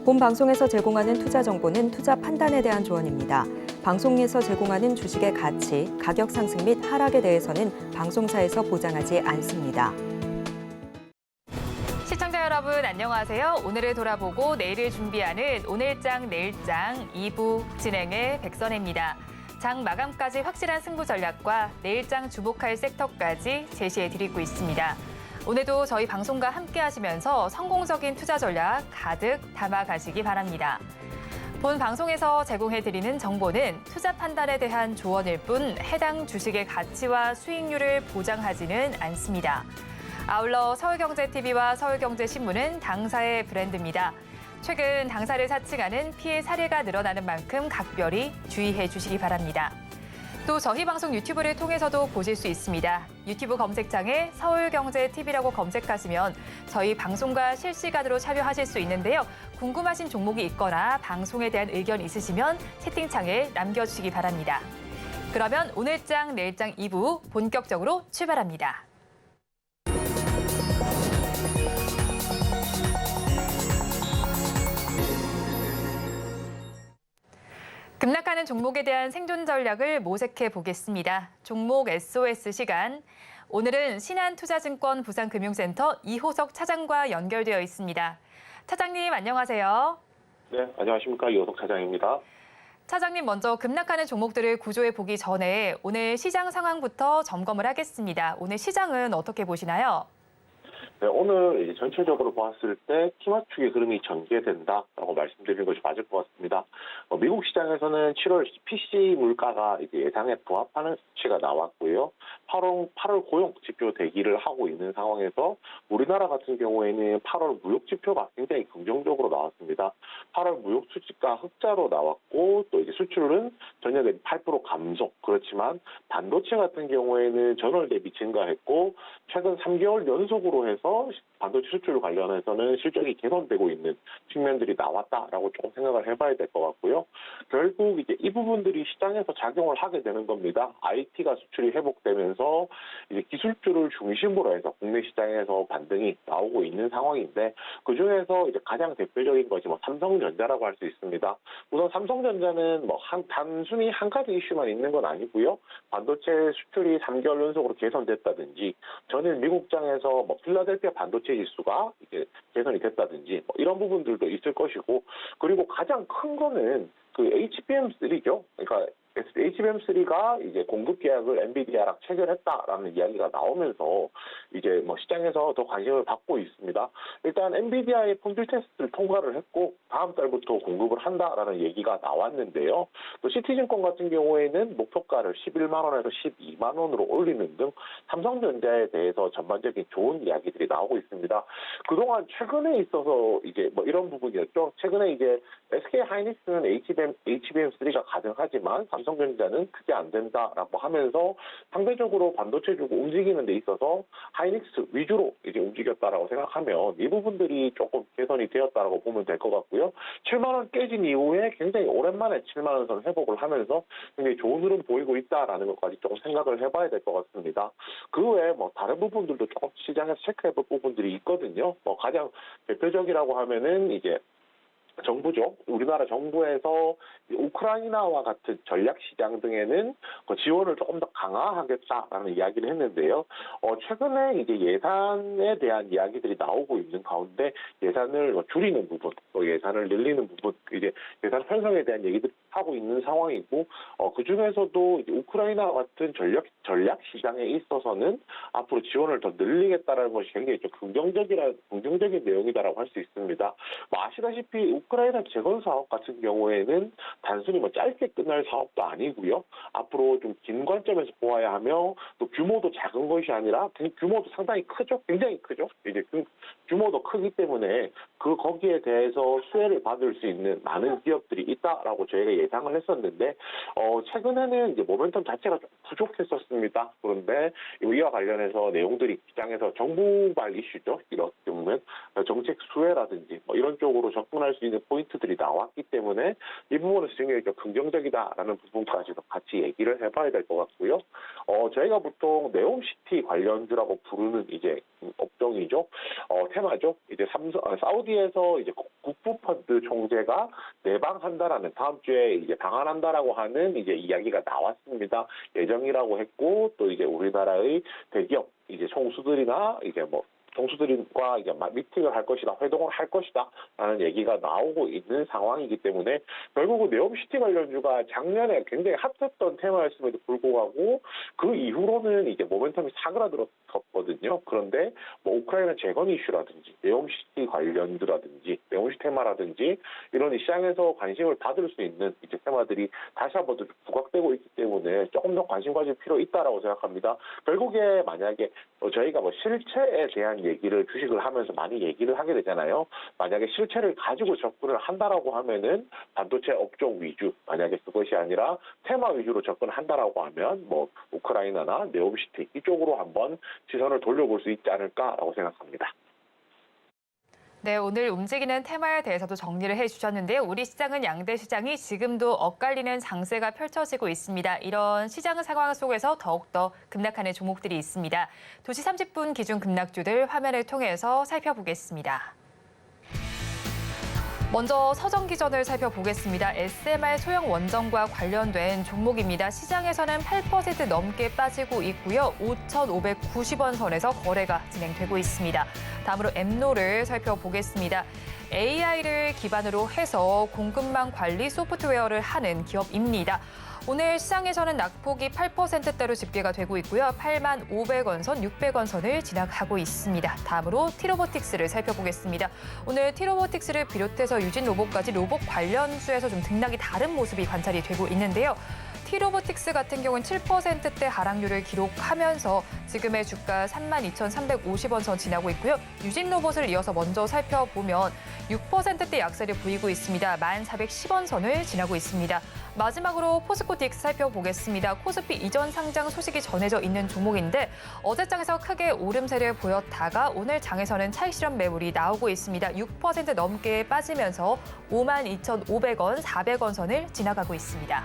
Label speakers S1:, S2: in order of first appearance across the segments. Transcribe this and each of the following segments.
S1: 본 방송에서 제공하는 투자 정보는 투자 판단에 대한 조언입니다. 방송에서 제공하는 주식의 가치, 가격 상승 및 하락에 대해서는 방송사에서 보장하지 않습니다.
S2: 시청자 여러분 안녕하세요. 오늘을 돌아보고 내일을 준비하는 오늘장 내일장 2부 진행의 백선혜입니다. 장 마감까지 확실한 승부 전략과 내일장 주목할 섹터까지 제시해드리고 있습니다. 오늘도 저희 방송과 함께 하시면서 성공적인 투자 전략 가득 담아가시기 바랍니다. 본 방송에서 제공해드리는 정보는 투자 판단에 대한 조언일 뿐 해당 주식의 가치와 수익률을 보장하지는 않습니다. 아울러 서울경제TV와 서울경제신문은 당사의 브랜드입니다. 최근 당사를 사칭하는 피해 사례가 늘어나는 만큼 각별히 주의해 주시기 바랍니다. 또 저희 방송 유튜브를 통해서도 보실 수 있습니다. 유튜브 검색창에 서울경제TV라고 검색하시면 저희 방송과 실시간으로 참여하실 수 있는데요. 궁금하신 종목이 있거나 방송에 대한 의견 있으시면 채팅창에 남겨주시기 바랍니다. 그러면 오늘장 내일장 2부 본격적으로 출발합니다. 급락하는 종목에 대한 생존 전략을 모색해 보겠습니다. 종목 SOS 시간. 오늘은 신한투자증권 부산금융센터 이호석 차장과 연결되어 있습니다. 차장님 안녕하세요.
S3: 네, 안녕하십니까. 이호석 차장입니다.
S2: 차장님 먼저 급락하는 종목들을 구조해 보기 전에 오늘 시장 상황부터 점검을 하겠습니다. 오늘 시장은 어떻게 보시나요?
S3: 네, 오늘 이제 전체적으로 봤을 때 키맞추기 흐름이 전개된다라고 말씀드리는 것이 맞을 것 같습니다. 미국 시장에서는 7월 PC 물가가 이제 예상에 부합하는 수치가 나왔고요. 8월 고용 지표 대기를 하고 있는 상황에서 우리나라 같은 경우에는 8월 무역 지표가 굉장히 긍정적으로 나왔습니다. 8월 무역 수치가 흑자로 나왔고 또 이제 수출은 전년 대비 8% 감소. 그렇지만 반도체 같은 경우에는 전월 대비 증가했고 최근 3개월 연속으로 해서 반도체 수출 관련해서는 실적이 개선되고 있는 측면들이 나왔다라고 조금 생각을 해봐야 될 것 같고요. 결국 이제 이 부분들이 시장에서 작용을 하게 되는 겁니다. IT가 수출이 회복되면서 이제 기술주를 중심으로 해서 국내 시장에서 반등이 나오고 있는 상황인데 그 중에서 이제 가장 대표적인 것이 뭐 삼성전자라고 할 수 있습니다. 우선 삼성전자는 뭐 단순히 한 가지 이슈만 있는 건 아니고요. 반도체 수출이 3개월 연속으로 개선됐다든지 전일 미국장에서 뭐 필라델피아 반도체 지수가 이제 개선이 됐다든지 뭐 이런 부분들도 있을 것이고 그리고 가장 큰 거는 그 HBM3죠. 그러니까 HBM3가 이제 공급 계약을 엔비디아랑 체결했다라는 이야기가 나오면서 이제 뭐 시장에서 더 관심을 받고 있습니다. 일단 엔비디아의 품질 테스트를 통과를 했고 다음 달부터 공급을 한다라는 얘기가 나왔는데요. 또 시티증권 같은 경우에는 목표가를 11만 원에서 12만 원으로 올리는 등 삼성전자에 대해서 전반적인 좋은 이야기들이 나오고 있습니다. 그동안 최근에 있어서 이제 뭐 이런 부분이었죠. 최근에 이제 SK 하이닉스는 HBM3가 가능하지만 삼성전자는 크게 안 된다라고 하면서 상대적으로 반도체 주고 움직이는 데 있어서 하이닉스 위주로 이제 움직였다라고 생각하면 이 부분들이 조금 개선이 되었다라고 보면 될 것 같고요. 7만 원 깨진 이후에 굉장히 오랜만에 7만 원 선 회복을 하면서 굉장히 좋은 흐름 보이고 있다라는 것까지 조금 생각을 해봐야 될 것 같습니다. 그 외에 뭐 다른 부분들도 조금 시장에서 체크해볼 부분들이 있거든요. 뭐 가장 대표적이라고 하면은 이제 정부죠. 우리나라 정부에서 우크라이나와 같은 전략시장 등에는 그 지원을 조금 더 강화하겠다라는 이야기를 했는데요. 최근에 이제 예산에 대한 이야기들이 나오고 있는 가운데 예산을 줄이는 부분, 또 예산을 늘리는 부분, 이제 예산 편성에 대한 얘기들 하고 있는 상황이고, 그 중에서도 이제 우크라이나와 같은 전략시장에 있어서는 앞으로 지원을 더 늘리겠다라는 것이 굉장히 좀 긍정적인 내용이다라고 할 수 있습니다. 뭐 아시다시피 우크라이나 재건 사업 같은 경우에는 단순히 뭐 짧게 끝날 사업도 아니고요. 앞으로 좀 긴 관점에서 보아야 하며 또 규모도 작은 것이 아니라 규모도 상당히 크죠. 굉장히 크죠. 이제 규모도 크기 때문에 거기에 대해서 수혜를 받을 수 있는 많은 기업들이 있다라고 저희가 예상을 했었는데 최근에는 이제 모멘텀 자체가 좀 부족했었습니다. 그런데 이와 관련해서 내용들이 시장에서 정부발 이슈죠. 이렇게 보면 정책 수혜라든지 뭐 이런 쪽으로 접근할 수 있는 포인트들이 나왔기 때문에 이 부분은 굉장히 좀 긍정적이다라는 부분까지도 같이 얘기를 해봐야 될 것 같고요. 저희가 보통 네옴시티 관련주라고 부르는 이제 업종이죠. 테마죠. 이제 사우디에서 이제 국부펀드 총재가 내방한다라는 다음 주에 이제 방한한다라고 하는 이제 이야기가 나왔습니다. 예정이라고 했고 또 이제 우리나라의 대기업 이제 총수들이나 이제 뭐 총수들과 이제 미팅을 할 것이다, 회동을 할 것이다라는 얘기가 나오고 있는 상황이기 때문에 결국은 네옴시티 관련주가 작년에 굉장히 핫했던 테마였음에도 불구하고 그 이후로는 이제 모멘텀이 사그라들었거든요. 그런데 뭐 우크라이나 재건 이슈라든지 네옴시티 관련주라든지 네옴시티 테마라든지 이런 시장에서 관심을 받을 수 있는 이제 테마들이 다시 한번 더 부각되고 있기 때문에 조금 더 관심 가질 필요 있다라고 생각합니다. 결국에 만약에 저희가 뭐 실체에 대한 얘기를 주식을 하면서 많이 얘기를 하게 되잖아요. 만약에 실체를 가지고 접근을 한다라고 하면은 반도체 업종 위주, 만약에 그것이 아니라 테마 위주로 접근한다라고 하면 뭐 우크라이나나 네옴시티 이쪽으로 한번 시선을 돌려볼 수 있지 않을까라고 생각합니다.
S2: 네, 오늘 움직이는 테마에 대해서도 정리를 해주셨는데요. 우리 시장은 양대 시장이 지금도 엇갈리는 장세가 펼쳐지고 있습니다. 이런 시장 상황 속에서 더욱더 급락하는 종목들이 있습니다. 2시 30분 기준 급락주들 화면을 통해서 살펴보겠습니다. 먼저 서정기전을 살펴보겠습니다. SMR 소형 원전과 관련된 종목입니다. 시장에서는 8% 넘게 빠지고 있고요. 5,590원 선에서 거래가 진행되고 있습니다. 다음으로 엠노를 살펴보겠습니다. AI를 기반으로 해서 공급망 관리 소프트웨어를 하는 기업입니다. 오늘 시장에서는 낙폭이 8%대로 집계가 되고 있고요. 85,500원 선, 600원 선을 지나가고 있습니다. 다음으로 티로보틱스를 살펴보겠습니다. 오늘 티로보틱스를 비롯해서 유진로봇까지 로봇 관련주에서 좀 등락이 다른 모습이 관찰이 되고 있는데요. 티로보틱스 같은 경우는 7%대 하락률을 기록하면서 지금의 주가 32,350원 선 지나고 있고요. 유진로봇을 이어서 먼저 살펴보면 6%대 약세를 보이고 있습니다. 1,410원 선을 지나고 있습니다. 마지막으로 포스코DX 살펴보겠습니다. 코스피 이전 상장 소식이 전해져 있는 종목인데 어제 장에서 크게 오름세를 보였다가 오늘 장에서는 차익 실현 매물이 나오고 있습니다. 6% 넘게 빠지면서 52,500원, 400원 선을 지나가고 있습니다.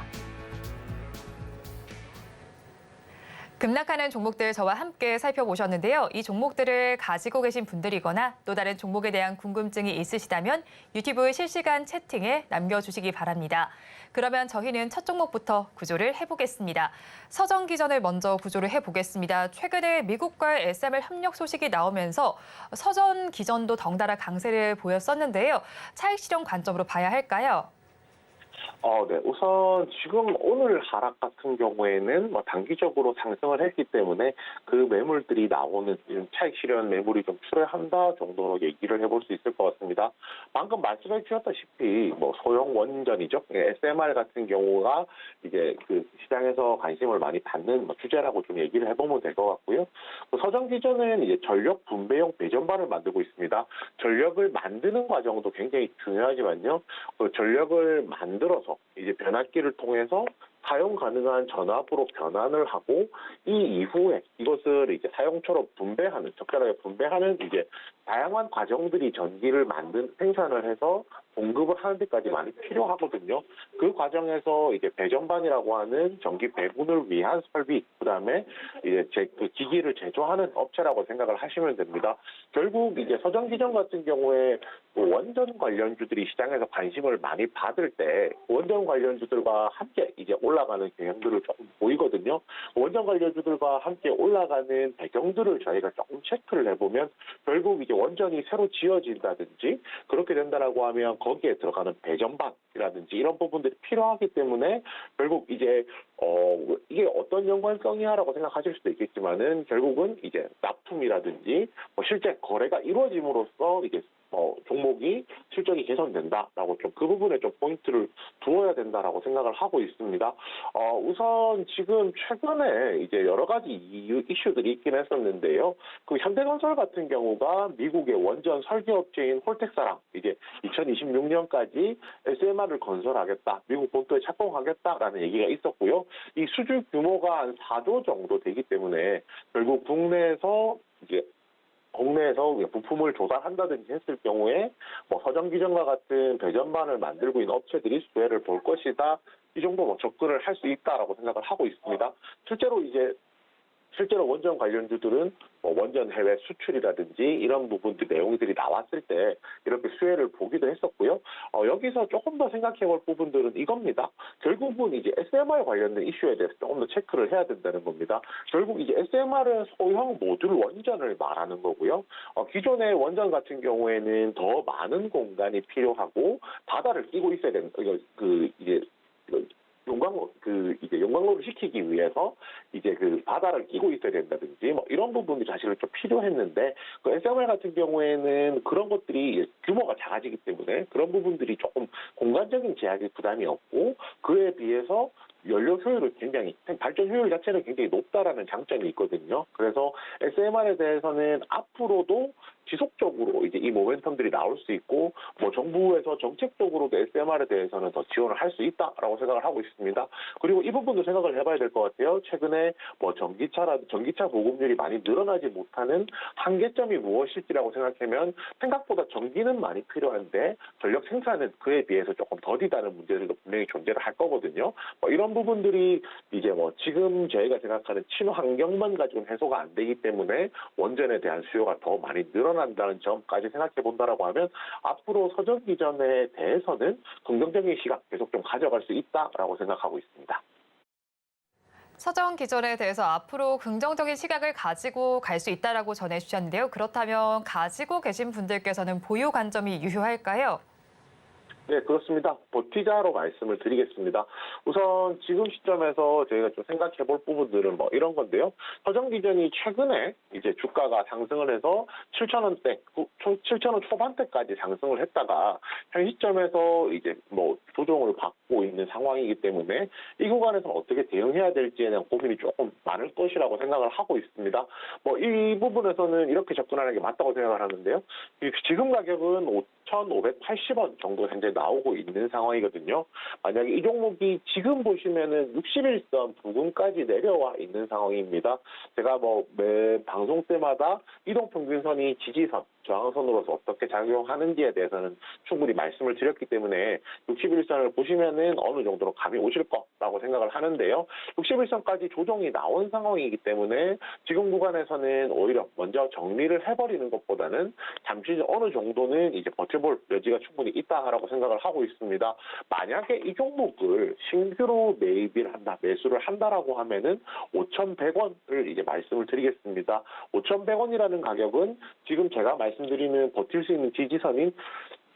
S2: 급락하는 종목들 저와 함께 살펴보셨는데요. 이 종목들을 가지고 계신 분들이거나 또 다른 종목에 대한 궁금증이 있으시다면 유튜브 실시간 채팅에 남겨주시기 바랍니다. 그러면 저희는 첫 종목부터 구조를 해보겠습니다. 서정기전을 먼저 구조를 해보겠습니다. 최근에 미국과의 SMR 협력 소식이 나오면서 서전기전도 덩달아 강세를 보였었는데요. 차익 실현 관점으로 봐야 할까요?
S3: 네. 우선 지금 오늘 하락 같은 경우에는 뭐 단기적으로 상승을 했기 때문에 그 매물들이 나오는 차익 실현 매물이 좀 출회한다 정도로 얘기를 해볼 수 있을 것 같습니다. 방금 말씀해 주셨다시피 뭐 소형 원전이죠. SMR 같은 경우가 이제 그 시장에서 관심을 많이 받는 뭐 주제라고 좀 얘기를 해보면 될 것 같고요. 서정기전은 이제 전력 분배용 배전반을 만들고 있습니다. 전력을 만드는 과정도 굉장히 중요하지만요. 그 전력을 만들어서 이제 변압기를 통해서 사용 가능한 전압으로 변환을 하고 이 이후에 이것을 이제 사용처로 분배하는, 적절하게 분배하는 이제 다양한 과정들이 전기를 생산을 해서 공급을 하는 데까지 많이 필요하거든요. 그 과정에서 이제 배전반이라고 하는 전기 배분을 위한 설비, 그다음에 이제 그 기기를 제조하는 업체라고 생각을 하시면 됩니다. 결국 이제 서정기전 같은 경우에 원전 관련주들이 시장에서 관심을 많이 받을 때 원전 관련주들과 함께 이제 올라가는 경향들을 조금 보이거든요. 원전 관련주들과 함께 올라가는 배경들을 저희가 조금 체크를 해보면 결국 이제 원전이 새로 지어진다든지 그렇게 된다라고 하면 거기에 들어가는 배전반이라든지 이런 부분들이 필요하기 때문에 결국 이제 이게 어떤 연관성이야라고 생각하실 수도 있겠지만은 결국은 이제 납품이라든지 뭐 실제 거래가 이루어짐으로써 이게 종목이 실적이 개선된다라고 좀 그 부분에 좀 포인트를 두어야 된다라고 생각을 하고 있습니다. 우선 지금 최근에 이제 여러 가지 이슈들이 있긴 했었는데요. 그 현대건설 같은 경우가 미국의 원전 설계업체인 홀텍사랑 이제 2026년까지 SMR을 건설하겠다, 미국 본토에 착공하겠다라는 얘기가 있었고요. 이 수주 규모가 한 4조 정도 되기 때문에 결국 국내에서 부품을 조달한다든지 했을 경우에 뭐 서정기전과 같은 배전반을 만들고 있는 업체들이 수혜를 볼 것이다. 이 정도 접근을 할 수 있다라고 생각을 하고 있습니다. 실제로 이제 실제로 원전 관련주들은 뭐 원전 해외 수출이라든지 이런 부분들 내용들이 나왔을 때 이렇게 수혜를 보기도 했었고요. 여기서 조금 더 생각해 볼 부분들은 이겁니다. 결국은 이제 SMR 관련된 이슈에 대해서 조금 더 체크를 해야 된다는 겁니다. 결국 이제 SMR은 소형 모듈 원전을 말하는 거고요. 기존의 원전 같은 경우에는 더 많은 공간이 필요하고 바다를 끼고 있어야 되는 용광로를 시키기 위해서 이제 그 바다를 끼고 있어야 된다든지 뭐 이런 부분이 사실은 좀 필요했는데 그 SMR 같은 경우에는 그런 것들이 규모가 작아지기 때문에 그런 부분들이 조금 공간적인 제약이 부담이 없고 그에 비해서 연료 효율을 발전 효율 자체는 굉장히 높다라는 장점이 있거든요. 그래서 SMR에 대해서는 앞으로도 지속적으로 이제 이 모멘텀들이 나올 수 있고, 뭐 정부에서 정책적으로도 SMR에 대해서는 더 지원을 할 수 있다라고 생각을 하고 있습니다. 그리고 이 부분도 생각을 해봐야 될 것 같아요. 최근에 뭐 전기차 보급률이 많이 늘어나지 못하는 한계점이 무엇일지라고 생각하면 생각보다 전기는 많이 필요한데 전력 생산은 그에 비해서 조금 더디다는 문제들도 분명히 존재를 할 거거든요. 뭐 이런 부분들이 이제 뭐 지금 저희가 생각하는 친환경만 가지고는 해소가 안 되기 때문에 원전에 대한 수요가 더 많이 늘어난다는 점까지 생각해 본다라고 하면 앞으로 서전 기전에 대해서는 긍정적인 시각 계속 좀 가져갈 수 있다라고 생각하고 있습니다.
S2: 서정 기전에 대해서 앞으로 긍정적인 시각을 가지고 갈 수 있다라고 전해주셨는데요. 그렇다면 가지고 계신 분들께서는 보유 관점이 유효할까요?
S3: 네, 그렇습니다. 버티자로 말씀을 드리겠습니다. 우선 지금 시점에서 저희가 좀 생각해 볼 부분들은 뭐 이런 건데요. 서정기전이 최근에 이제 주가가 상승을 해서 7,000원대, 7,000원 초반대까지 상승을 했다가 현 시점에서 이제 뭐 조정을 받고 있는 상황이기 때문에 이 구간에서 어떻게 대응해야 될지에 대한 고민이 조금 많을 것이라고 생각을 하고 있습니다. 뭐 이 부분에서는 이렇게 접근하는 게 맞다고 생각을 하는데요. 지금 가격은 5,580원 정도 현재 나오고 있는 상황이거든요. 만약에 이 종목이 지금 보시면은 61선 부근까지 내려와 있는 상황입니다. 제가 뭐 매 방송 때마다 이동평균선이 지지선, 저항선으로서 어떻게 작용하는지에 대해서는 충분히 말씀을 드렸기 때문에 61선을 보시면은 어느 정도로 감이 오실 거라고 생각을 하는데요. 61선까지 조정이 나온 상황이기 때문에 지금 구간에서는 오히려 먼저 정리를 해버리는 것보다는 잠시 어느 정도는 이제 버텨볼 여지가 충분히 있다라고 생각을 하고 있습니다. 만약에 이 종목을 신규로 매입을 한다, 매수를 한다라고 하면은 5,100원을 이제 말씀을 드리겠습니다. 5,100원이라는 가격은 지금 제가 말씀드리는 버틸 수 있는 지지선인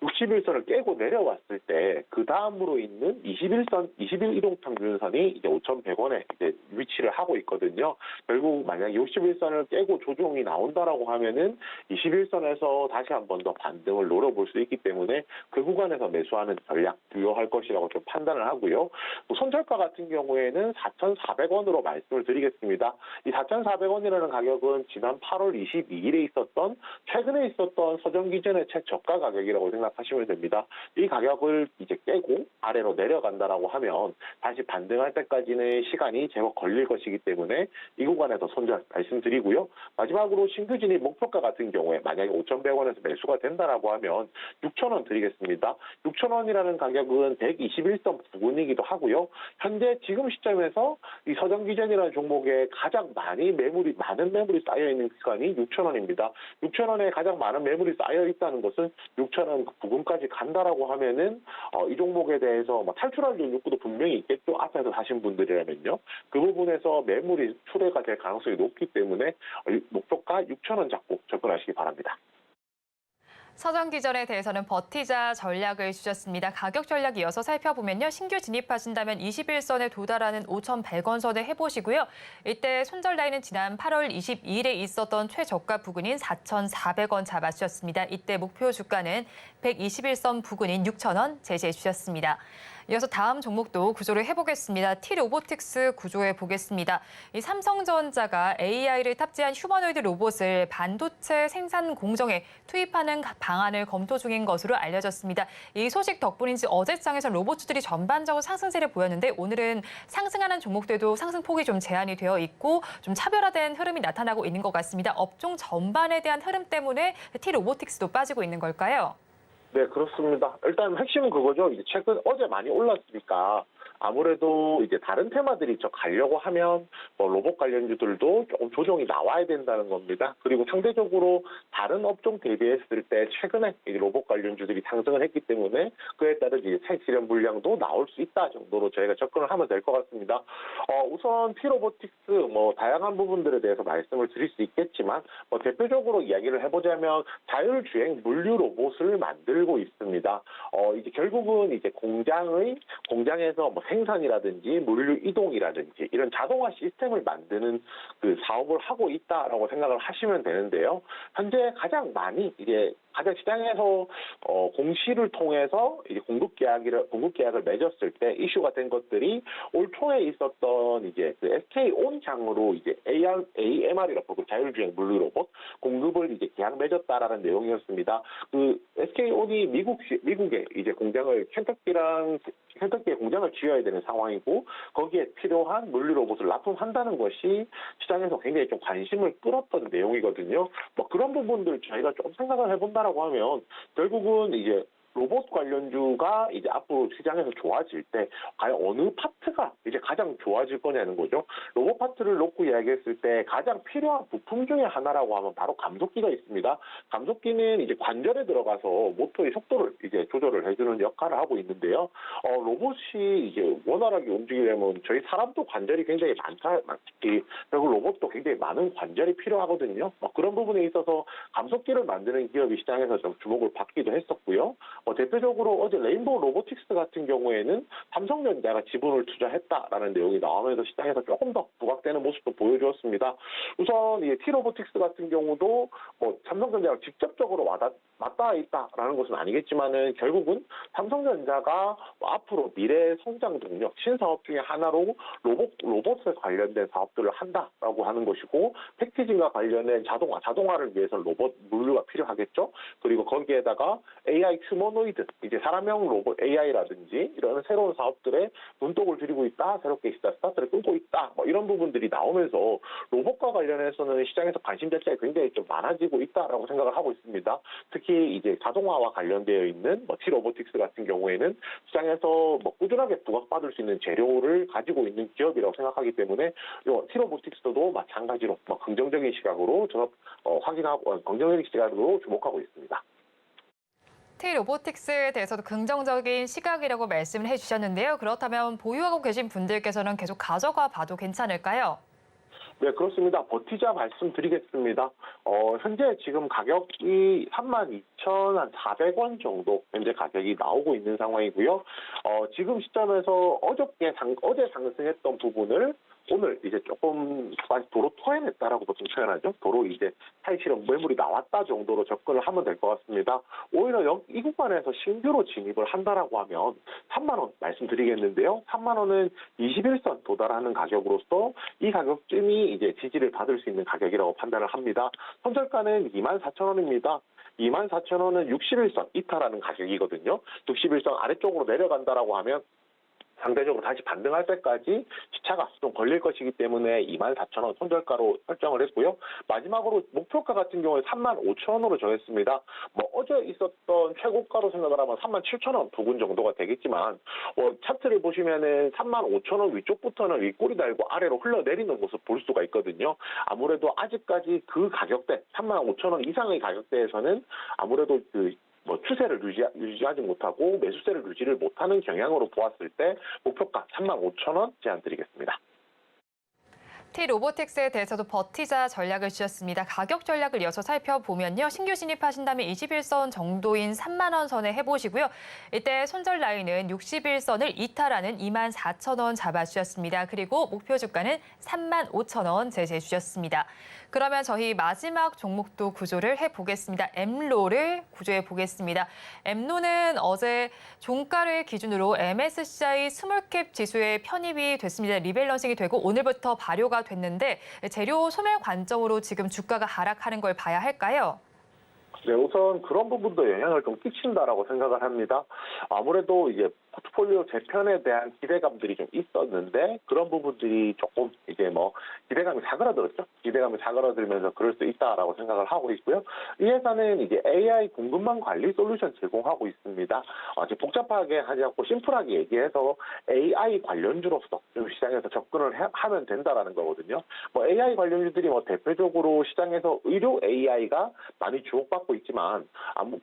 S3: 61선을 깨고 내려왔을 때 그 다음으로 있는 21일 이동평균선이 이제 5,100원에 이제 위치를 하고 있거든요. 결국 만약 61선을 깨고 조정이 나온다라고 하면은 21선에서 다시 한 번 더 반등을 노려볼 수 있기 때문에 그 구간에서 매수하는 전략 유효할 것이라고 좀 판단을 하고요. 손절가 같은 경우에는 4,400원으로 말씀을 드리겠습니다. 이 4,400원이라는 가격은 지난 8월 22일에 있었던 최근에 있었던 서정기전의 최저가 가격이라고 생각하시면 됩니다. 이 가격을 이제 깨고 아래로 내려간다라고 하면 다시 반등할 때까지는 시간이 제법 걸릴 것이기 때문에 이 구간에서 손절 말씀드리고요. 마지막으로 신규 진입 목표가 같은 경우에 만약에 5,100원에서 매수가 된다라고 하면 6,000원 드리겠습니다. 6,000원이라는 가격은 121선 부근이기도 하고요. 현재 지금 시점에서 이 서정기전이라는 종목에 가장 많은 매물이 쌓여 있는 기간이 6,000원입니다. 6,000원에 가장 많은 매물이 쌓여 있다는 것은 6,000원 부근까지 간다라고 하면은 이 종목에 대해서 탈출할 욕구도 분명히 있겠죠. 앞에서 사신 분들이라면요. 그 부분에서 매물이 출회가 될 가능성이 높기 때문에 목표가 6,000원 잡고 접근하시기 바랍니다.
S2: 서정 기전에 대해서는 버티자 전략을 주셨습니다. 가격 전략 이어서 살펴보면요. 신규 진입하신다면 21선에 도달하는 5,100원 선에 해보시고요. 이때 손절 라인은 지난 8월 22일에 있었던 최저가 부근인 4,400원 잡아주셨습니다. 이때 목표 주가는 121선 부근인 6,000원 제시해 주셨습니다. 이어서 다음 종목도 구조를 해보겠습니다. T-로보틱스 구조해 보겠습니다. 이 삼성전자가 AI를 탑재한 휴머노이드 로봇을 반도체 생산 공정에 투입하는 방안을 검토 중인 것으로 알려졌습니다. 이 소식 덕분인지 어제장에서 로봇주들이 전반적으로 상승세를 보였는데 오늘은 상승하는 종목들도 상승폭이 좀 제한이 되어 있고 좀 차별화된 흐름이 나타나고 있는 것 같습니다. 업종 전반에 대한 흐름 때문에 T-로보틱스도 빠지고 있는 걸까요?
S3: 네, 그렇습니다. 일단 핵심은 그거죠. 이제 어제 많이 올랐으니까 아무래도 이제 다른 테마들이 저 가려고 하면 뭐 로봇 관련주들도 조금 조정이 나와야 된다는 겁니다. 그리고 상대적으로 다른 업종 대비했을 때 최근에 이 로봇 관련주들이 상승을 했기 때문에 그에 따른 이제 차익 실현 물량도 나올 수 있다 정도로 저희가 접근을 하면 될 것 같습니다. 우선 T-로보틱스 뭐 다양한 부분들에 대해서 말씀을 드릴 수 있겠지만 뭐 대표적으로 이야기를 해보자면 자율주행 물류 로봇을 만들고 있습니다. 이제 결국은 이제 공장에서 뭐 생산이라든지 물류 이동이라든지 이런 자동화 시스템을 만드는 그 사업을 하고 있다라고 생각을 하시면 되는데요. 현재 가장 시장에서 공시를 통해서 이제 공급 계약을 맺었을 때 이슈가 된 것들이 올 초에 있었던 이제 그 SK온장으로 이제 AMR이라고 그 자율주행 물류 로봇 공급을 이제 계약 맺었다라는 내용이었습니다. 그 SK온이 미국에 이제 켄터키에 공장을 지어야 되는 상황이고 거기에 필요한 물류 로봇을 납품한다는 것이 시장에서 굉장히 좀 관심을 끌었던 내용이거든요. 뭐 그런 부분들 저희가 좀 생각을 해본다라고 하면 결국은 이제 로봇 관련주가 이제 앞으로 시장에서 좋아질 때 과연 어느 파트가 이제 가장 좋아질 거냐는 거죠. 로봇 파트를 놓고 이야기했을 때 가장 필요한 부품 중에 하나라고 하면 바로 감속기가 있습니다. 감속기는 이제 관절에 들어가서 모터의 속도를 이제 조절을 해주는 역할을 하고 있는데요. 로봇이 이제 원활하게 움직이려면 저희 사람도 관절이 굉장히 많기 그리고 로봇도 굉장히 많은 관절이 필요하거든요. 그런 부분에 있어서 감속기를 만드는 기업이 시장에서 좀 주목을 받기도 했었고요. 대표적으로 어제 레인보우 로보틱스 같은 경우에는 삼성전자가 지분을 투자했다라는 내용이 나오면서 시장에서 조금 더 부각되는 모습도 보여주었습니다. 우선 이 T-로보틱스 같은 경우도 뭐 삼성전자랑 직접적으로 맞닿아 있다라는 것은 아니겠지만은 결국은 삼성전자가 앞으로 미래의 성장 동력, 신사업 중에 하나로 로봇에 관련된 사업들을 한다라고 하는 것이고 패키징과 관련된 자동화를 위해서 로봇 물류가 필요하겠죠. 그리고 거기에다가 AI 휴머노이드, 이제 사람형 로봇 AI라든지 이런 새로운 사업들에 눈독을 들이고 있다, 새롭게 스타트를 끌고 있다, 뭐 이런 부분들이 나오면서 로봇과 관련해서는 시장에서 관심 자체가 굉장히 좀 많아지고 있다라고 생각을 하고 있습니다. 특히 이제 자동화와 관련되어 있는 뭐 T-로보틱스 같은 경우에는 시장에서 뭐 꾸준하게 부각받을 수 있는 재료를 가지고 있는 기업이라고 생각하기 때문에 T-로보틱스도 마찬가지로 뭐 긍정적인 시각으로 긍정적인 시각으로 주목하고 있습니다.
S2: T-로보틱스에 대해서도 긍정적인 시각이라고 말씀을 해주셨는데요. 그렇다면 보유하고 계신 분들께서는 계속 가져가 봐도 괜찮을까요?
S3: 네, 그렇습니다. 버티자 말씀드리겠습니다. 현재 지금 가격이 32,400원 정도 현재 가격이 나오고 있는 상황이고요. 지금 시점에서 어제 상승했던 부분을 오늘 이제 조금 도로 토해냈다라고 보통 표현하죠. 도로 이제 차익 실현 매물이 나왔다 정도로 접근을 하면 될 것 같습니다. 오히려 이 구간에서 신규로 진입을 한다라고 하면 3만 원 말씀드리겠는데요. 3만 원은 21선 도달하는 가격으로서 이 가격쯤이 이제 지지를 받을 수 있는 가격이라고 판단을 합니다. 손절가는 24,000원입니다. 24,000원은 61선 이탈하는 가격이거든요. 61선 아래쪽으로 내려간다라고 하면 상대적으로 다시 반등할 때까지 시차가 좀 걸릴 것이기 때문에 24,000원 손절가로 설정을 했고요. 마지막으로 목표가 같은 경우에 35,000원으로 정했습니다. 뭐 어제 있었던 최고가로 생각을 하면 37,000원 부근 정도가 되겠지만 차트를 보시면은 35,000원 위쪽부터는 윗꼬리 달고 아래로 흘러내리는 모습 볼 수가 있거든요. 아무래도 아직까지 그 가격대 35,000원 이상의 가격대에서는 아무래도 추세를 유지하지 못하고 매수세를 유지를 못하는 경향으로 보았을 때 목표가 35,000원 제안드리겠습니다.
S2: T-로보틱스에 대해서도 버티자 전략을 주셨습니다. 가격 전략을 이어서 살펴보면요. 신규 진입하신다면 21선 정도인 3만 원 선에 해보시고요. 이때 손절 라인은 61선을 이탈하는 24,000원 잡아주셨습니다. 그리고 목표 주가는 35,000원 제시해 주셨습니다. 그러면 저희 마지막 종목도 구조를 해보겠습니다. 엠로를 구조해 보겠습니다. 엠로는 어제 종가를 기준으로 MSCI 스몰캡 지수에 편입이 됐습니다. 리밸런싱이 되고 오늘부터 발효가 됐는데 재료 소멸 관점으로 지금 주가가 하락하는 걸 봐야 할까요?
S3: 네, 우선 그런 부분도 영향을 좀 끼친다라고 생각을 합니다. 아무래도 이제 포트폴리오 재편에 대한 기대감들이 좀 있었는데 그런 부분들이 조금 이제 뭐 기대감이 사그라들었죠. 기대감이 사그라들면서 그럴 수 있다라고 생각을 하고 있고요. 이 회사는 이제 AI 공급망 관리 솔루션 제공하고 있습니다. 아주 복잡하게 하지 않고 심플하게 얘기해서 AI 관련주로서 좀 시장에서 접근을 하면 된다라는 거거든요. 뭐 AI 관련주들이 뭐 대표적으로 시장에서 의료 AI가 많이 주목받고 있지만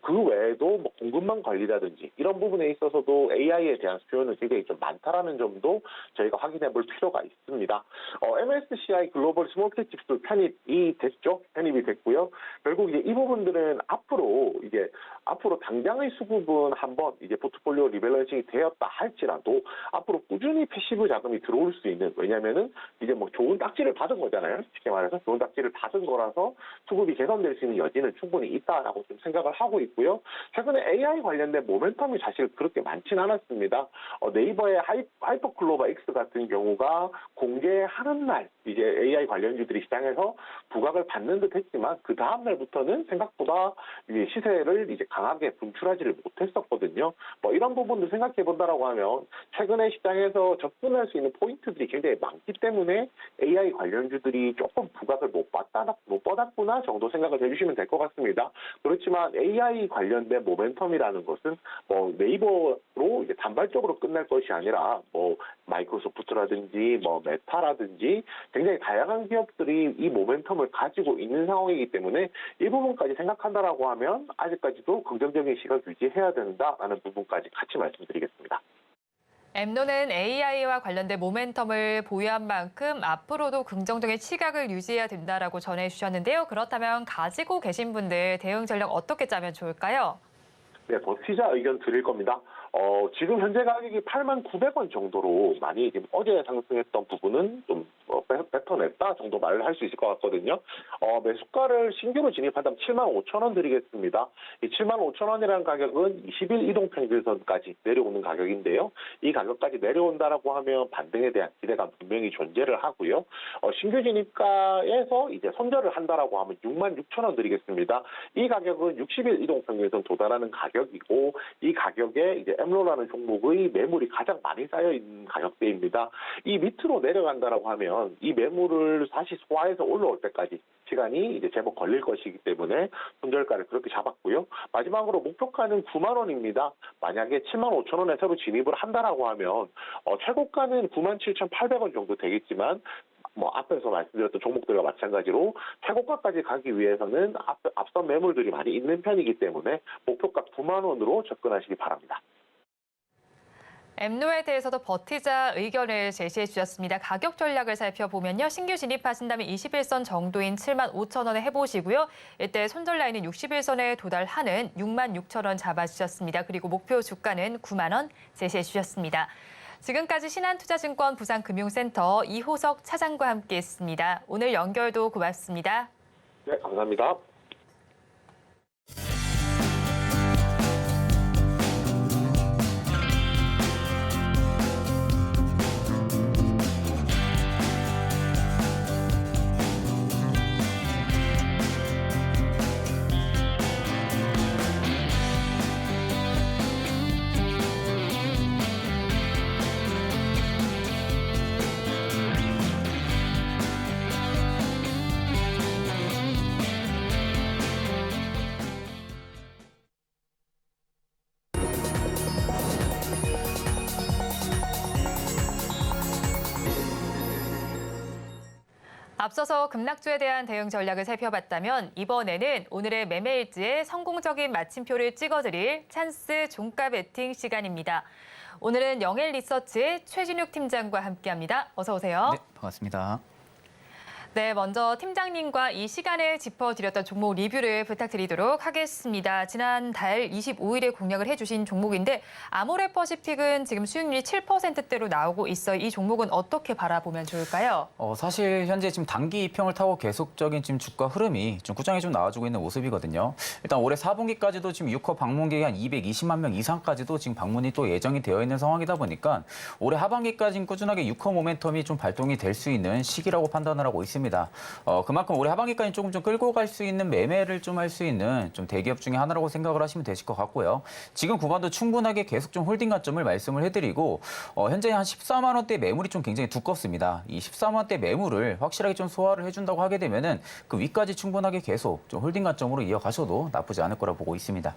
S3: 그 외에도 뭐 공급망 관리라든지 이런 부분에 있어서도 AI에 대한 수요는 굉장히 좀 많다라는 점도 저희가 확인해 볼 필요가 있습니다. MSCI 글로벌 스몰캡 지수 편입이 됐죠. 편입이 됐고요. 결국 이제 이 부분들은 앞으로 당장의 수급은 한번 이제 포트폴리오 리밸런싱이 되었다 할지라도 앞으로 꾸준히 패시브 자금이 들어올 수 있는, 왜냐면은 이제 뭐 좋은 딱지를 받은 거잖아요. 쉽게 말해서 좋은 딱지를 받은 거라서 수급이 개선될 수 있는 여지는 충분히 있다라고 좀 생각을 하고 있고요. 최근에 AI 관련된 모멘텀이 사실 그렇게 많지는 않았습니다. 네이버의 하이퍼클로바 X 같은 경우가 공개하는 날 이제 AI 관련주들이 시장에서 부각을 받는 듯 했지만 그 다음 날부터는 생각보다 이제 시세를 이제 강하게 분출하지를 못했었거든요. 뭐 이런 부분도 생각해 본다라고 하면 최근에 시장에서 접근할 수 있는 포인트들이 굉장히 많기 때문에 AI 관련주들이 조금 부각을 못 받았구나 정도 생각을 해주시면 될 것 같습니다. 그렇지만 AI 관련된 모멘텀이라는 것은 뭐 네이버로 이제 단발적으로 끝날 것이 아니라 뭐 마이크로소프트라든지 뭐 메타라든지 굉장히 다양한 기업들이 이 모멘텀을 가지고 있는 상황이기 때문에 이 부분까지 생각한다라고 하면 아직까지도 긍정적인 시각 유지해야 된다라는 부분까지 같이 말씀드리겠습니다.
S2: 엠노는 AI와 관련된 모멘텀을 보유한 만큼 앞으로도 긍정적인 시각을 유지해야 된다라고 전해주셨는데요. 그렇다면 가지고 계신 분들 대응 전략 어떻게 짜면 좋을까요?
S3: 네, 버티자 의견 드릴 겁니다. 지금 현재 가격이 89,000원 정도로 많이 지금 어제 상승했던 부분은 좀 뱉어냈다 정도 말을 할 수 있을 것 같거든요. 매수가를 신규로 진입한다면 75,000원 드리겠습니다. 이 75,000원이라는 가격은 20일 이동평균선까지 내려오는 가격인데요. 이 가격까지 내려온다라고 하면 반등에 대한 기대감 분명히 존재를 하고요. 신규 진입가에서 이제 손절을 한다라고 하면 66,000원 드리겠습니다. 이 가격은 60일 이동평균선 도달하는 가격이고 이 가격에 이제 엠로라는 종목의 매물이 가장 많이 쌓여 있는 가격대입니다. 이 밑으로 내려간다라고 하면 이 매물을 다시 소화해서 올라올 때까지 시간이 이제 제법 걸릴 것이기 때문에 손절가를 그렇게 잡았고요. 마지막으로 목표가는 9만 원입니다. 만약에 75,000원에 새로 진입을 한다라고 하면 최고가는 97,800원 정도 되겠지만 뭐 앞에서 말씀드렸던 종목들과 마찬가지로 최고가까지 가기 위해서는 앞선 매물들이 많이 있는 편이기 때문에 목표가 9만 원으로 접근하시기 바랍니다.
S2: 엠노에 대해서도 버티자 의견을 제시해 주셨습니다. 가격 전략을 살펴보면요. 신규 진입하신다면 21선 정도인 75,000원에 해보시고요. 이때 손절 라인은 61선에 도달하는 66,000원 잡아주셨습니다. 그리고 목표 주가는 9만 원 제시해 주셨습니다. 지금까지 신한투자증권 부산금융센터 이호석 차장과 함께했습니다. 오늘 연결도 고맙습니다.
S3: 네, 감사합니다.
S2: 앞서서 급락주에 대한 대응 전략을 살펴봤다면 이번에는 오늘의 매매일지에 성공적인 마침표를 찍어드릴 찬스 종가 베팅 시간입니다. 오늘은 영엘리서치의 최진욱 팀장과 함께합니다. 어서 오세요.
S4: 네, 반갑습니다.
S2: 네, 먼저 팀장님과 이 시간에 짚어드렸던 종목 리뷰를 부탁드리도록 하겠습니다. 지난달 25일에 공략을 해주신 종목인데 아모레퍼시픽은 지금 수익률이 7%대로 나오고 있어요. 이 종목은 어떻게 바라보면 좋을까요?
S4: 사실 현재 지금 단기 이평을 타고 계속적인 지금 주가 흐름이 좀 꾸준히 좀 나와주고 있는 모습이거든요. 일단 올해 4분기까지도 지금 6호 방문객이 한 220만 명 이상까지도 지금 방문이 또 예정이 되어 있는 상황이다 보니까 올해 하반기까지 꾸준하게 6호 모멘텀이 좀 발동이 될 수 있는 시기라고 판단을 하고 있습니다. 있습니다. 그만큼 올해 하반기까지 조금 좀 끌고 갈 수 있는 매매를 좀 할 수 있는 좀 대기업 중에 하나라고 생각을 하시면 되실 것 같고요. 지금 구간도 충분하게 계속 좀 홀딩 관점을 말씀을 해드리고 현재 한 14만 원대 매물이 좀 굉장히 두껍습니다. 이 14만 원대 매물을 확실하게 좀 소화를 해준다고 하게 되면은 그 위까지 충분하게 계속 좀 홀딩 관점으로 이어가셔도 나쁘지 않을 거라 보고 있습니다.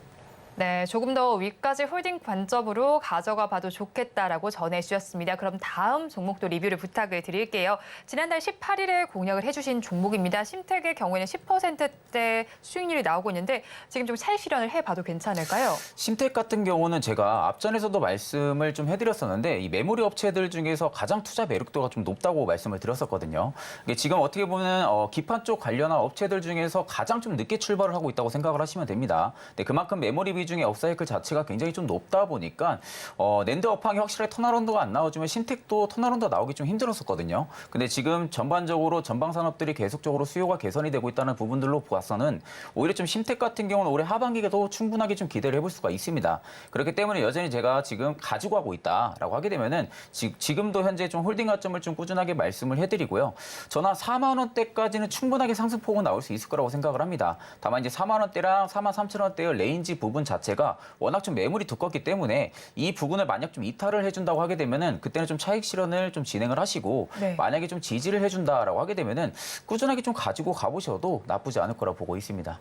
S2: 네, 조금 더 위까지 홀딩 관점으로 가져가 봐도 좋겠다라고 전해주셨습니다. 그럼 다음 종목도 리뷰를 부탁을 드릴게요. 지난달 18일에 공략을 해주신 종목입니다. 심택의 경우에는 10%대 수익률이 나오고 있는데 지금 좀 차익 실현을 해봐도 괜찮을까요?
S4: 심택 같은 경우는 제가 앞전에서도 말씀을 좀 해드렸었는데 이 메모리 업체들 중에서 가장 투자 매력도가 좀 높다고 말씀을 드렸었거든요. 이게 지금 어떻게 보면 기판 쪽 관련한 업체들 중에서 가장 좀 늦게 출발을 하고 있다고 생각을 하시면 됩니다. 근데 그만큼 메모리 비중의 업사이클 자체가 굉장히 좀 높다 보니까 낸드 업황이 확실하게 턴어라운드가 안 나와주면 심택도 턴어라운드가 나오기 좀 힘들었었거든요. 근데 지금 전반적으로 전방 산업들이 계속적으로 수요가 개선이 되고 있다는 부분들로 보아서는 오히려 좀 심택 같은 경우는 올해 하반기에도 충분하게 좀 기대를 해볼 수가 있습니다. 그렇기 때문에 여전히 제가 지금 가지고 가고 있다라고 하게 되면은 지금도 현재 좀 홀딩 가점을 좀 꾸준하게 말씀을 해드리고요. 저는 4만 원대까지는 충분하게 상승폭은 나올 수 있을 거라고 생각을 합니다. 다만 이제 4만 원대랑 4만 3천 원대의 레인지 부분 자체가 워낙 좀 매물이 두껍기 때문에 이 부분을 만약 좀 이탈을 해준다고 하게 되면은 그때는 좀 차익 실현을 좀 진행을 하시고
S2: 네.
S4: 만약에 좀 지지를 해준다라고 하게 되면은 꾸준하게 좀 가지고 가보셔도 나쁘지 않을 거라 보고 있습니다.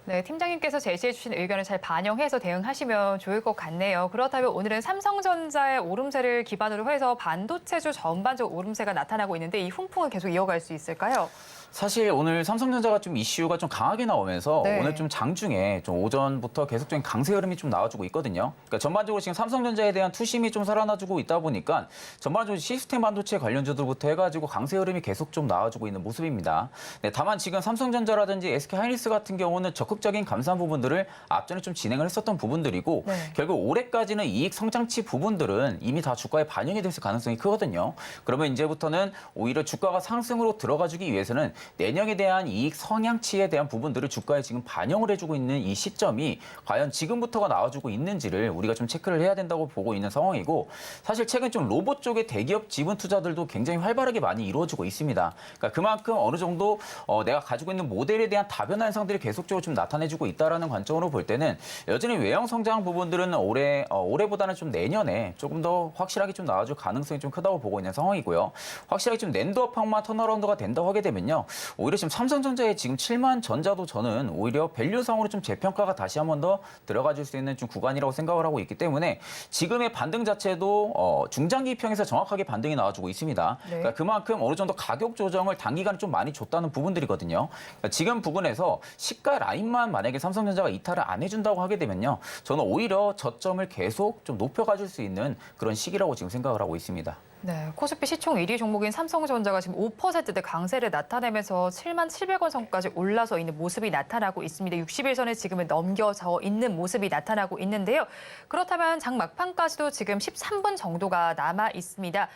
S2: 네, 팀장님께서 제시해 주신 의견을 잘 반영해서 대응하시면 좋을 것 같네요. 그렇다면 오늘은 삼성전자의 오름세를 기반으로 해서 반도체주 전반적 오름세가 나타나고 있는데 이 훈풍을 계속 이어갈 수 있을까요?
S4: 사실 오늘 삼성전자가 좀 이슈가 좀 강하게 나오면서
S2: 네.
S4: 오늘 좀 장중에 좀 오전부터 계속적인 강세 흐름이 좀 나와주고 있거든요. 그러니까 전반적으로 지금 삼성전자에 대한 투심이 좀 살아나주고 있다 보니까 전반적으로 시스템 반도체 관련주들부터 해가지고 강세 흐름이 계속 좀 나와주고 있는 모습입니다. 네, 다만 지금 삼성전자라든지 SK하이닉스 같은 경우는 적극적인 감산 부분들을 앞전에 좀 진행을 했었던 부분들이고
S2: 네.
S4: 결국 올해까지는 이익 성장치 부분들은 이미 다 주가에 반영이 될 가능성이 크거든요. 그러면 이제부터는 오히려 주가가 상승으로 들어가주기 위해서는 내년에 대한 이익 성향치에 대한 부분들을 주가에 지금 반영을 해주고 있는 이 시점이 과연 지금부터가 나와주고 있는지를 우리가 좀 체크를 해야 된다고 보고 있는 상황이고 사실 최근 좀 로봇 쪽의 대기업 지분 투자들도 굉장히 활발하게 많이 이루어지고 있습니다. 그러니까 그만큼 어느 정도 내가 가지고 있는 모델에 대한 다변화 현상들이 계속적으로 좀 나타내주고 있다라는 관점으로 볼 때는 여전히 외형 성장 부분들은 올해보다는 좀 내년에 조금 더 확실하게 좀 나와줄 가능성이 좀 크다고 보고 있는 상황이고요. 확실하게 좀 낸드 업황만 턴어라운드가 된다고 하게 되면요. 오히려 지금 삼성전자의 지금 7만 전자도 저는 오히려 밸류상으로 좀 재평가가 다시 한 번 더 들어가줄 수 있는 좀 구간이라고 생각을 하고 있기 때문에 지금의 반등 자체도 중장기 입형에서 정확하게 반등이 나와주고 있습니다.
S2: 네.
S4: 그러니까 그만큼 어느 정도 가격 조정을 단기간에 좀 많이 줬다는 부분들이거든요. 그러니까 지금 부분에서 시가 라인만 만약에 삼성전자가 이탈을 안 해준다고 하게 되면요. 저는 오히려 저점을 계속 좀 높여가줄 수 있는 그런 시기라고 지금 생각을 하고 있습니다.
S2: 네, 코스피 시총 1위 종목인 삼성전자가 지금 5%대 강세를 나타내면서 7만 700원 선까지 올라서 있는 모습이 나타나고 있습니다. 60일선을 지금은 넘겨져 있는 모습이 나타나고 있는데요. 그렇다면 장 막판까지도 지금 13분 정도가 남아 있습니다.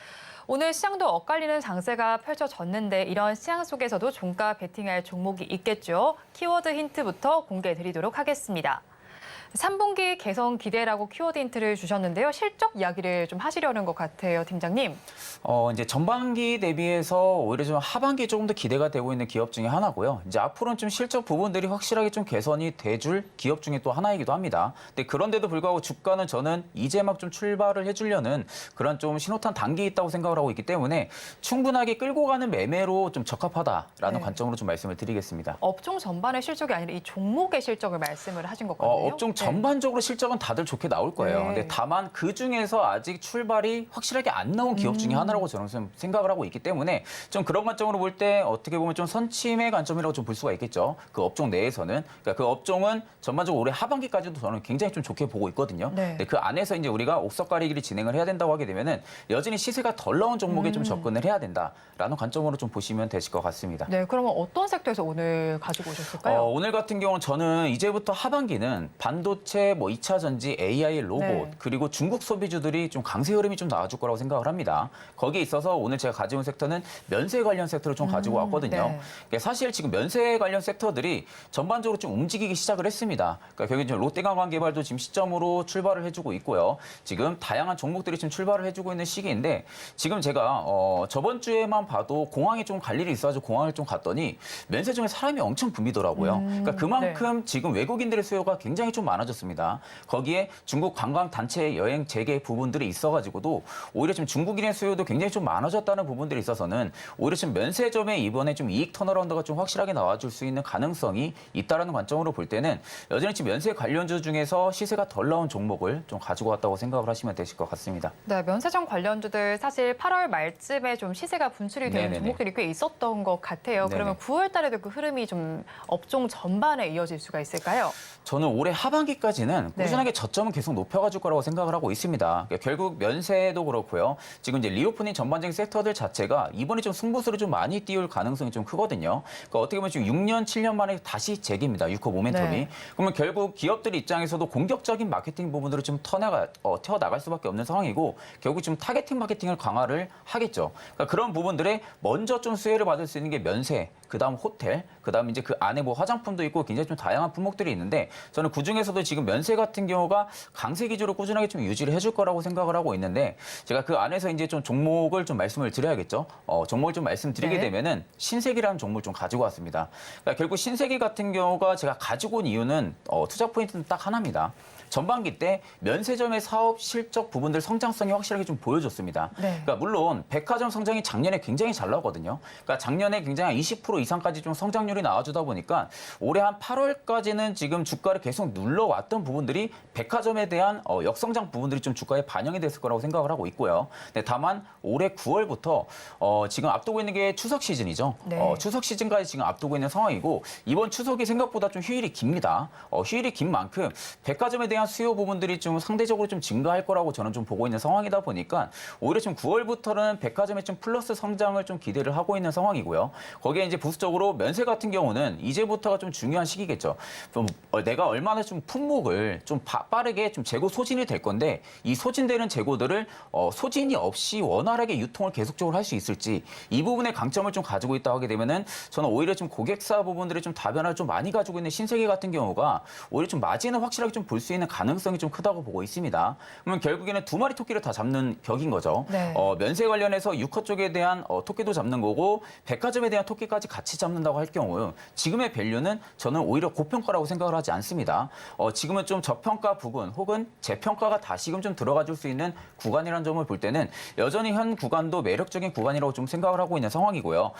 S2: 오늘 시장도 엇갈리는 장세가 펼쳐졌는데 이런 시장 속에서도 종가 베팅할 종목이 있겠죠. 키워드 힌트부터 공개해 드리도록 하겠습니다. 3분기 개선 기대라고 키워드 힌트를 주셨는데요. 실적 이야기를 좀 하시려는 것 같아요, 팀장님.
S4: 이제 전반기 대비해서 오히려 좀 하반기에 조금 더 기대가 되고 있는 기업 중에 하나고요. 이제 앞으로는 좀 실적 부분들이 확실하게 좀 개선이 돼줄 기업 중에 또 하나이기도 합니다. 근데 그런데도 불구하고 주가는 저는 이제 막 좀 출발을 해주려는 그런 좀 신호탄 단계에 있다고 생각을 하고 있기 때문에 충분하게 끌고 가는 매매로 좀 적합하다라는
S2: 네.
S4: 관점으로 좀 말씀을 드리겠습니다.
S2: 업종 전반의 실적이 아니라 이 종목의 실적을 말씀을 하신 것 같네요.
S4: 업종 전반적으로 실적은 다들 좋게 나올 거예요.
S2: 네.
S4: 근데 다만 그 중에서 아직 출발이 확실하게 안 나온 기업 중에 하나라고 저는 좀 생각을 하고 있기 때문에 좀 그런 관점으로 볼 때 어떻게 보면 좀 선침의 관점이라고 좀 볼 수가 있겠죠. 그 업종 내에서는. 그러니까 그 업종은 전반적으로 올해 하반기까지도 저는 굉장히 좀 좋게 보고 있거든요.
S2: 네.
S4: 근데 그 안에서 이제 우리가 옥석 가리기를 진행을 해야 된다고 하게 되면은 여전히 시세가 덜 나온 종목에 좀 접근을 해야 된다라는 관점으로 좀 보시면 되실 것 같습니다.
S2: 네, 그러면 어떤 섹터에서 오늘 가지고 오셨을까요?
S4: 오늘 같은 경우는 저는 이제부터 하반기는 반도체, 뭐 2차 전지, AI 로봇,
S2: 네.
S4: 그리고 중국 소비주들이 좀 강세 흐름이 좀 나와줄 거라고 생각을 합니다. 거기에 있어서 오늘 제가 가져온 섹터는 면세 관련 섹터를 좀 가지고 왔거든요.
S2: 네.
S4: 그러니까 사실 지금 면세 관련 섹터들이 전반적으로 좀 움직이기 시작을 했습니다. 그러니까 결국 이제 롯데관광개발도 지금 시점으로 출발을 해주고 있고요. 지금 다양한 종목들이 지금 출발을 해주고 있는 시기인데 지금 제가 저번 주에만 봐도 공항에 좀 갈 일이 있어가지고 공항을 좀 갔더니 면세점에 사람이 엄청 붐비더라고요. 그러니까 그만큼 지금 외국인들의 수요가 굉장히 좀 많아졌습니다. 거기에 중국 관광 단체 여행 재개 부분들이 있어가지고도 오히려 지금 중국인의 수요도 굉장히 좀 많아졌다는 부분들이 있어서는 오히려 지금 면세점에 이번에 좀 이익 턴어라운드가 좀 확실하게 나와줄 수 있는 가능성이 있다라는 관점으로 볼 때는 여전히 지금 면세 관련주 중에서 시세가 덜 나온 종목을 좀 가지고 왔다고 생각을 하시면 되실 것 같습니다.
S2: 네, 면세점 관련주들 사실 8월 말쯤에 좀 시세가 분출이 되는
S4: 네네네.
S2: 종목들이 꽤 있었던 것 같아요.
S4: 네네.
S2: 그러면 9월 달에도 그 흐름이 좀 업종 전반에 이어질 수가 있을까요?
S4: 저는 올해 하반기까지는
S2: 네.
S4: 꾸준하게 저점은 계속 높여가줄 거라고 생각을 하고 있습니다. 그러니까 결국 면세도 그렇고요. 지금 이제 리오프닝 전반적인 섹터들 자체가 이번에 좀 승부수를 좀 많이 띄울 가능성이 좀 크거든요. 그러니까 어떻게 보면 지금 6년, 7년 만에 다시 재기입니다. 6호 모멘텀이.
S2: 네.
S4: 그러면 결국 기업들 입장에서도 공격적인 마케팅 부분들을 좀 튀어나갈 수밖에 없는 상황이고 결국 좀 타겟팅 마케팅을 강화를 하겠죠. 그러니까 그런 부분들에 먼저 좀 수혜를 받을 수 있는 게 면세, 그다음 호텔, 그다음 이제 그 안에 뭐 화장품도 있고 굉장히 좀 다양한 품목들이 있는데 저는 그 중에서도 지금 면세 같은 경우가 강세 기조로 꾸준하게 좀 유지를 해줄 거라고 생각을 하고 있는데 제가 그 안에서 이제 좀 종목을 좀 말씀을 드려야겠죠. 종목을 좀 말씀드리게
S2: 네.
S4: 되면은 신세계라는 종목을 좀 가지고 왔습니다. 그러니까 결국 신세계 같은 경우가 제가 가지고 온 이유는 투자 포인트는 딱 하나입니다. 전반기 때 면세점의 사업 실적 부분들 성장성이 확실하게 좀 보여줬습니다.
S2: 네.
S4: 그러니까 물론 백화점 성장이 작년에 굉장히 잘 나왔거든요. 그러니까 작년에 굉장히 20% 이상까지 좀 성장률이 나와주다 보니까 올해 한 8월까지는 지금 주가를 계속 눌러왔던 부분들이 백화점에 대한 역성장 부분들이 좀 주가에 반영이 됐을 거라고 생각을 하고 있고요. 네, 다만 올해 9월부터 지금 앞두고 있는 게 추석 시즌이죠.
S2: 네.
S4: 추석 시즌까지 지금 앞두고 있는 상황이고 이번 추석이 생각보다 좀 휴일이 깁니다. 휴일이 긴 만큼 백화점에 대한 수요 부분들이 좀 상대적으로 좀 증가할 거라고 저는 좀 보고 있는 상황이다 보니까 오히려 지금 9월부터는 백화점에 좀 플러스 성장을 좀 기대를 하고 있는 상황이고요. 거기에 이제 부수적으로 면세 같은 경우는 이제부터가 좀 중요한 시기겠죠. 좀 내가 얼마나 좀 품목을 좀 빠르게 좀 재고 소진이 될 건데 이 소진되는 재고들을 소진이 없이 원활하게 유통을 계속적으로 할 수 있을지 이 부분의 강점을 좀 가지고 있다 하게 되면은 저는 오히려 좀 고객사 부분들의 좀 다변화를 좀 많이 가지고 있는 신세계 같은 경우가 오히려 좀 마진을 확실하게 좀 볼 수 있는 가능성이 좀 크다고 보고 있습니다. 그러면 결국에는 두 마리 토끼를 다 잡는 격인 거죠.
S2: 네.
S4: 면세 관련해서 6호 쪽에 대한 토끼도 잡는 거고 백화점에 대한 토끼까지 같이 잡는다고 할 경우 지금의 밸류는 저는 오히려 고평가라고 생각을 하지 않습니다. 지금은 좀 저평가 부분 혹은 재평가가 다시금 좀 들어가 줄 수 있는 구간이라는 점을 볼 때는 여전히 현 구간도 매력적인 구간이라고 좀 생각을 하고 있는 상황이고요.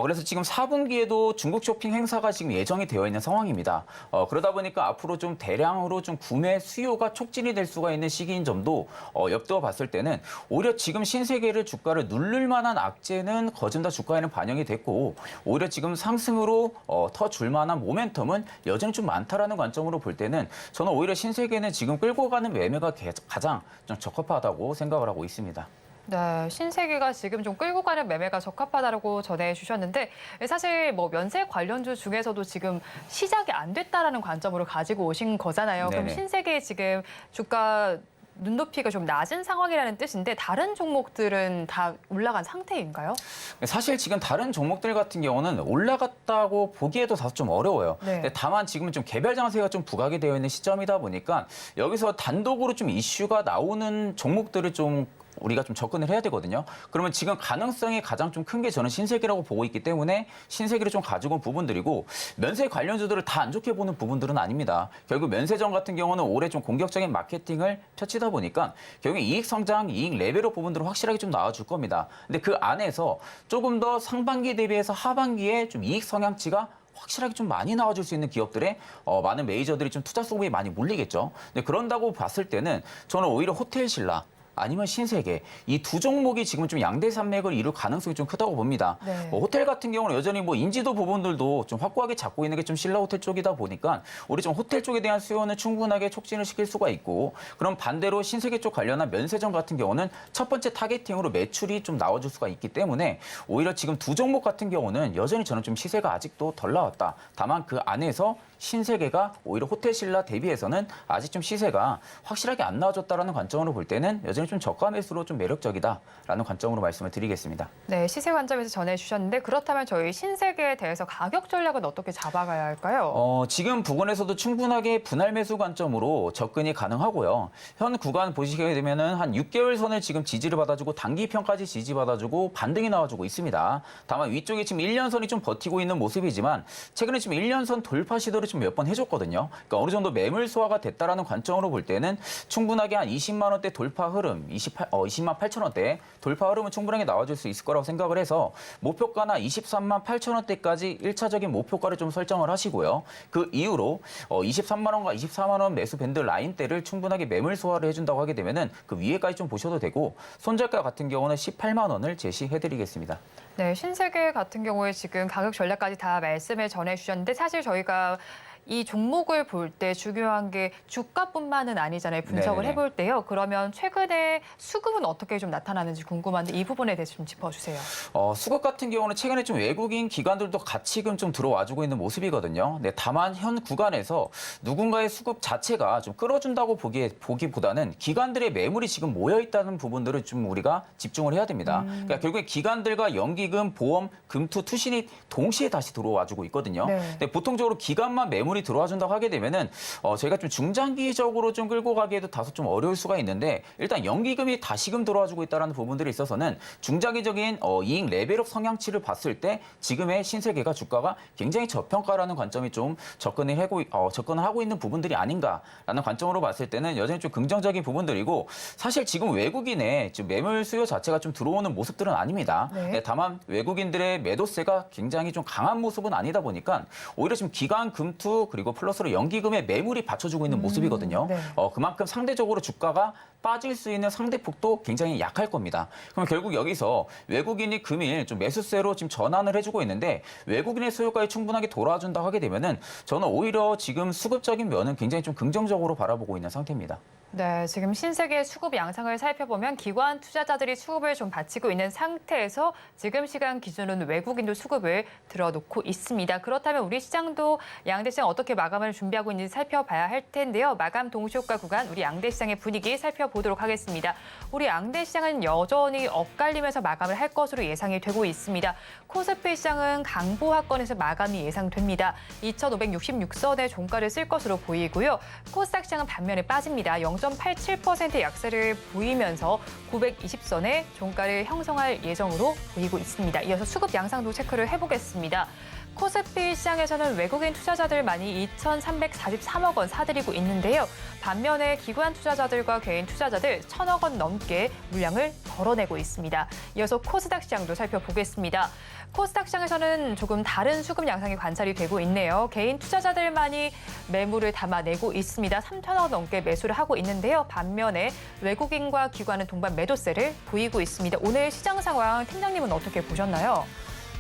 S4: 그래서 지금 4분기에도 중국 쇼핑 행사가 지금 예정이 되어 있는 상황입니다. 그러다 보니까 앞으로 좀 대량으로 좀 구매 수요가 촉진이 될 수가 있는 시기인 점도 엿두어 봤을 때는 오히려 지금 신세계를 주가를 누를 만한 악재는 거진 다 주가에는 반영이 됐고 오히려 지금 상승으로 더 줄 만한 모멘텀은 여전히 좀 많다라는 관점으로 볼 때는 저는 오히려 신세계는 지금 끌고 가는 매매가 가장 좀 적합하다고 생각을 하고 있습니다.
S2: 네, 신세계가 지금 좀 끌고 가는 매매가 적합하다고 전해주셨는데 사실 뭐 면세 관련주 중에서도 지금 시작이 안 됐다라는 관점으로 가지고 오신 거잖아요. 그럼
S4: 네네.
S2: 신세계 지금 주가 눈높이가 좀 낮은 상황이라는 뜻인데 다른 종목들은 다 올라간 상태인가요?
S4: 사실 지금 다른 종목들 같은 경우는 올라갔다고 보기에도 다소 좀 어려워요.
S2: 네.
S4: 근데 다만 지금은 좀 개별 장세가 좀 부각이 되어 있는 시점이다 보니까 여기서 단독으로 좀 이슈가 나오는 종목들을 좀 우리가 좀 접근을 해야 되거든요. 그러면 지금 가능성이 가장 좀 큰 게 저는 신세계라고 보고 있기 때문에 신세계를 좀 가지고 온 부분들이고 면세 관련주들을 다 안 좋게 보는 부분들은 아닙니다. 결국 면세점 같은 경우는 올해 좀 공격적인 마케팅을 펼치다 보니까 결국 이익 성장, 이익 레벨업 부분들은 확실하게 좀 나와줄 겁니다. 근데 그 안에서 조금 더 상반기 대비해서 하반기에 좀 이익 성향치가 확실하게 좀 많이 나와줄 수 있는 기업들에 많은 메이저들이 좀 투자 수급이 많이 몰리겠죠. 근데 그런다고 봤을 때는 저는 오히려 호텔 신라 아니면 신세계 이 두 종목이 지금 좀 양대 산맥을 이룰 가능성이 좀 크다고 봅니다.
S2: 네.
S4: 호텔 같은 경우는 여전히 인지도 부분들도 좀 확고하게 잡고 있는 게 좀 신라 호텔 쪽이다 보니까 우리 좀 호텔 쪽에 대한 수요는 충분하게 촉진을 시킬 수가 있고, 그럼 반대로 신세계 쪽 관련한 면세점 같은 경우는 첫 번째 타겟팅으로 매출이 좀 나와줄 수가 있기 때문에 오히려 지금 두 종목 같은 경우는 여전히 저는 좀 시세가 아직도 덜 나왔다. 다만 그 안에서 신세계가 오히려 호텔 신라 대비해서는 아직 좀 시세가 확실하게 안 나와줬다라는 관점으로 볼 때는 여전히 좀 저가 매수로 좀 매력적이다라는 관점으로 말씀을 드리겠습니다.
S2: 네, 시세 관점에서 전해주셨는데 그렇다면 저희 신세계에 대해서 가격 전략은 어떻게 잡아가야 할까요?
S4: 지금 부근에서도 충분하게 분할 매수 관점으로 접근이 가능하고요. 현 구간 보시게 되면은 한 6개월 선을 지금 지지를 받아주고 단기 평까지 지지받아주고 반등이 나와주고 있습니다. 다만 위쪽에 지금 1년 선이 좀 버티고 있는 모습이지만 최근에 지금 1년 선 돌파 시도를 좀 몇 번 해줬거든요. 그러니까 어느 정도 매물 소화가 됐다라는 관점으로 볼 때는 충분하게 한 20만 원대 돌파 흐름, 20만 8천 원대 돌파 흐름은 충분하게 나와줄 수 있을 거라고 생각을 해서 목표가나 23만 8천 원대까지 1차적인 목표가를 좀 설정을 하시고요. 그 이후로 23만 원과 24만 원 매수 밴드 라인대를 충분하게 매물 소화를 해준다고 하게 되면은 그 위에까지 좀 보셔도 되고, 손절가 같은 경우는 18만 원을 제시해드리겠습니다.
S2: 네, 신세계 같은 경우에 지금 가격 전략까지 다 말씀을 전해주셨는데 사실 저희가 이 종목을 볼 때 중요한 게 주가뿐만은 아니잖아요. 분석을
S4: 네네.
S2: 해볼 때요. 그러면 최근에 수급은 어떻게 좀 나타나는지 궁금한데 이 부분에 대해서 좀 짚어주세요.
S4: 수급 같은 경우는 최근에 좀 외국인 기관들도 같이 좀 들어와주고 있는 모습이거든요. 네, 다만 현 구간에서 누군가의 수급 자체가 좀 끌어준다고 보기보다는 기관들의 매물이 지금 모여 있다는 부분들을 좀 우리가 집중을 해야 됩니다. 그러니까 결국에 기관들과 연기금, 보험, 금투, 투신이 동시에 다시 들어와주고 있거든요.
S2: 네.
S4: 근데 보통적으로 기관만 매물이 들어와준다고 하게 되면은 저희가 좀 중장기적으로 좀 끌고 가기에도 다소 좀 어려울 수가 있는데, 일단 연기금이 다시금 들어와주고 있다는 부분들에 있어서는 중장기적인 이익 레벨업 성향치를 봤을 때 지금의 신세계가 주가가 굉장히 저평가라는 관점이 좀 접근을 하고 있는 부분들이 아닌가라는 관점으로 봤을 때는 여전히 좀 긍정적인 부분들이고, 사실 지금 외국인의 지금 매물 수요 자체가 좀 들어오는 모습들은 아닙니다.
S2: 네.
S4: 네, 다만 외국인들의 매도세가 굉장히 좀 강한 모습은 아니다 보니까 오히려 지금 기관 금투 그리고 플러스로 연기금의 매물이 받쳐주고 있는 모습이거든요.
S2: 네.
S4: 그만큼 상대적으로 주가가 빠질 수 있는 상대폭도 굉장히 약할 겁니다. 그럼 결국 여기서 외국인이 금일 좀 매수세로 지금 전환을 해주고 있는데 외국인의 수요까지 충분하게 돌아준다고 하게 되면은 저는 오히려 지금 수급적인 면은 굉장히 좀 긍정적으로 바라보고 있는 상태입니다.
S2: 네, 지금 신세계 수급 양상을 살펴보면 기관 투자자들이 수급을 좀 바치고 있는 상태에서 지금 시간 기준으로는 외국인도 수급을 들어놓고 있습니다. 그렇다면 우리 시장도 양대 시장 어떻게 마감을 준비하고 있는지 살펴봐야 할 텐데요. 마감 동시효과 구간 우리 양대 시장의 분위기 살펴보도록 하겠습니다. 우리 양대 시장은 여전히 엇갈리면서 마감을 할 것으로 예상이 되고 있습니다. 코스피 시장은 강보합권에서 마감이 예상됩니다. 2,566선의 종가를 쓸 것으로 보이고요. 코스닥 시장은 반면에 빠집니다. 0.87%의 약세를 보이면서 920선의 종가를 형성할 예정으로 보이고 있습니다. 이어서 수급 양상도 체크를 해보겠습니다. 코스피 시장에서는 외국인 투자자들만이 2,343억 원 사들이고 있는데요. 반면에 기관 투자자들과 개인 투자자들 1,000억 원 넘게 물량을 덜어내고 있습니다. 이어서 코스닥 시장도 살펴보겠습니다. 코스닥 시장에서는 조금 다른 수급 양상이 관찰이 되고 있네요. 개인 투자자들만이 매물을 담아내고 있습니다. 3,000억 원 넘게 매수를 하고 있는데요. 반면에 외국인과 기관은 동반 매도세를 보이고 있습니다. 오늘 시장 상황 팀장님은 어떻게 보셨나요?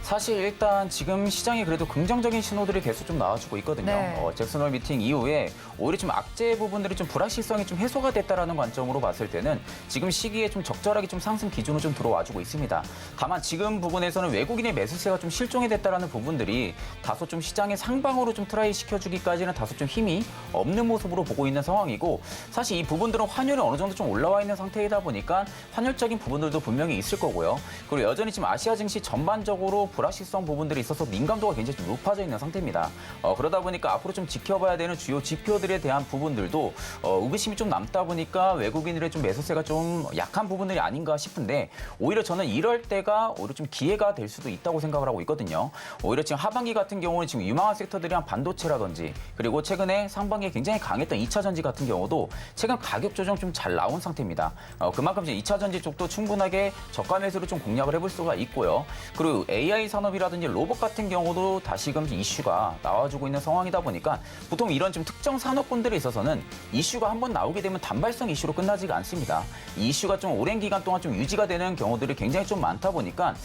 S4: 사실 일단 지금 시장이 그래도 긍정적인 신호들이 계속 좀 나와주고 있거든요.
S2: 네.
S4: 잭슨홀 미팅 이후에 오히려 좀 악재 부분들이 좀 불확실성이 좀 해소가 됐다라는 관점으로 봤을 때는 지금 시기에 좀 적절하게 좀 상승 기준으로 좀 들어와주고 있습니다. 다만 지금 부분에서는 외국인의 매수세가 좀 실종이 됐다라는 부분들이 다소 좀 시장의 상방으로 좀 트라이 시켜주기까지는 다소 좀 힘이 없는 모습으로 보고 있는 상황이고, 사실 이 부분들은 환율이 어느 정도 좀 올라와 있는 상태이다 보니까 환율적인 부분들도 분명히 있을 거고요. 그리고 여전히 지금 아시아 증시 전반적으로 불확실성 부분들이 있어서 민감도가 굉장히 좀 높아져 있는 상태입니다. 그러다 보니까 앞으로 좀 지켜봐야 되는 주요 지표들에 대한 부분들도 의구심이 좀 남다 보니까 외국인들의 좀 매수세가 좀 약한 부분들이 아닌가 싶은데, 오히려 저는 이럴 때가 오히려 좀 기회가 될 수도 있다고 생각을 하고 있거든요. 오히려 지금 하반기 같은 경우는 지금 유망한 섹터들이랑 반도체라든지 그리고 최근에 상반기에 굉장히 강했던 2차 전지 같은 경우도 최근 가격 조정 좀 잘 나온 상태입니다. 그만큼 이제 2차 전지 쪽도 충분하게 저가 매수로 좀 공략을 해볼 수가 있고요. 그리고 AI AI 산업이라든지 로봇 같은 경우도 다시금 이슈가 나와주고 있는 상황이다 보니까 보통 이런 좀 특정 산업군들에 있어서는 이슈가 한번 나오게 되면 단발성 이슈로 끝나지가 않습니다. 이 이슈가 좀 오랜 기간 동안 좀 유지가 되는 경우들이 굉장히 좀 많다 보니까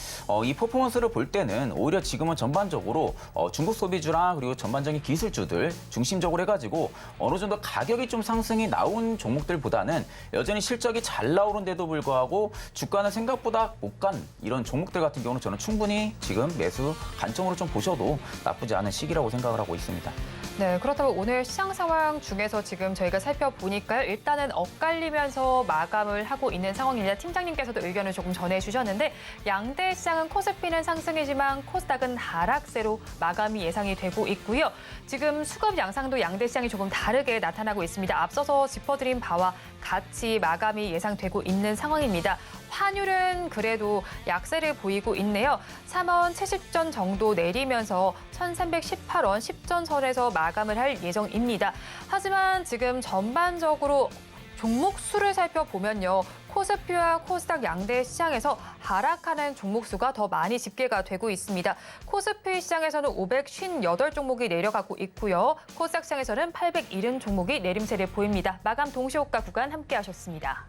S4: 이 퍼포먼스를 볼 때는 오히려 지금은 전반적으로 중국 소비주랑 그리고 전반적인 기술주들 중심적으로 해가지고 어느 정도 가격이 좀 상승이 나온 종목들보다는 여전히 실적이 잘 나오는데도 불구하고 주가는 생각보다 못 간 이런 종목들 같은 경우는 저는 충분히 지금 매수 관점으로 좀 보셔도 나쁘지 않은 시기라고 생각을 하고 있습니다.
S2: 네, 그렇다면 오늘 시장 상황 중에서 지금 저희가 살펴보니까요. 일단은 엇갈리면서 마감을 하고 있는 상황입니다. 팀장님께서도 의견을 조금 전해주셨는데 양대 시장은 코스피는 상승이지만 코스닥은 하락세로 마감이 예상이 되고 있고요. 지금 수급 양상도 양대 시장이 조금 다르게 나타나고 있습니다. 앞서서 짚어드린 바와 같이 마감이 예상되고 있는 상황입니다. 환율은 그래도 약세를 보이고 있네요. 3원 70전 정도 내리면서 1318원 10전선에서 마감을 할 예정입니다. 하지만 지금 전반적으로 종목 수를 살펴보면요. 코스피와 코스닥 양대 시장에서 하락하는 종목 수가 더 많이 집계가 되고 있습니다. 코스피 시장에서는 558종목이 내려가고 있고요. 코스닥 시장에서는 870종목이 내림세를 보입니다. 마감 동시호가 구간 함께 하셨습니다.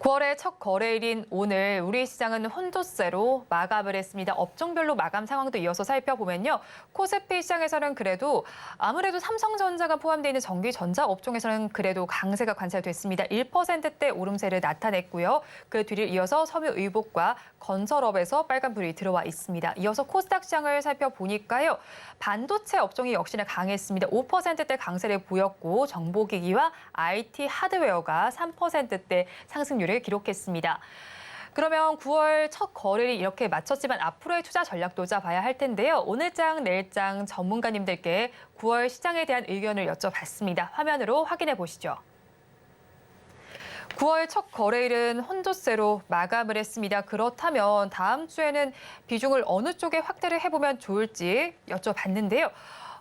S2: (9월의) 첫 거래일인 오늘 우리 시장은 혼조세로 마감을 했습니다. 업종별로 마감 상황도 이어서 살펴보면요. 코스피 시장에서는 그래도 아무래도 삼성전자가 포함되어 있는 전기전자 업종에서는 그래도 강세가 관찰됐습니다. 1%대 오름세를 나타냈고요. 그 뒤를 이어서 섬유의복과 건설업에서 빨간불이 들어와 있습니다. 이어서 코스닥 시장을 살펴보니까요. 반도체 업종이 역시나 강했습니다. 5%대 강세를 보였고 정보기기와 IT 하드웨어가 3%대 상승률을 기록했습니다. 그러면 9월 첫 거래를 이렇게 마쳤지만 앞으로의 투자 전략도 짜봐야 할 텐데요. 오늘장, 내일장 전문가님들께 9월 시장에 대한 의견을 여쭤봤습니다. 화면으로 확인해 보시죠. 9월 첫 거래일은 혼조세로 마감을 했습니다. 그렇다면 다음 주에는 비중을 어느 쪽에 확대를 해보면 좋을지 여쭤봤는데요.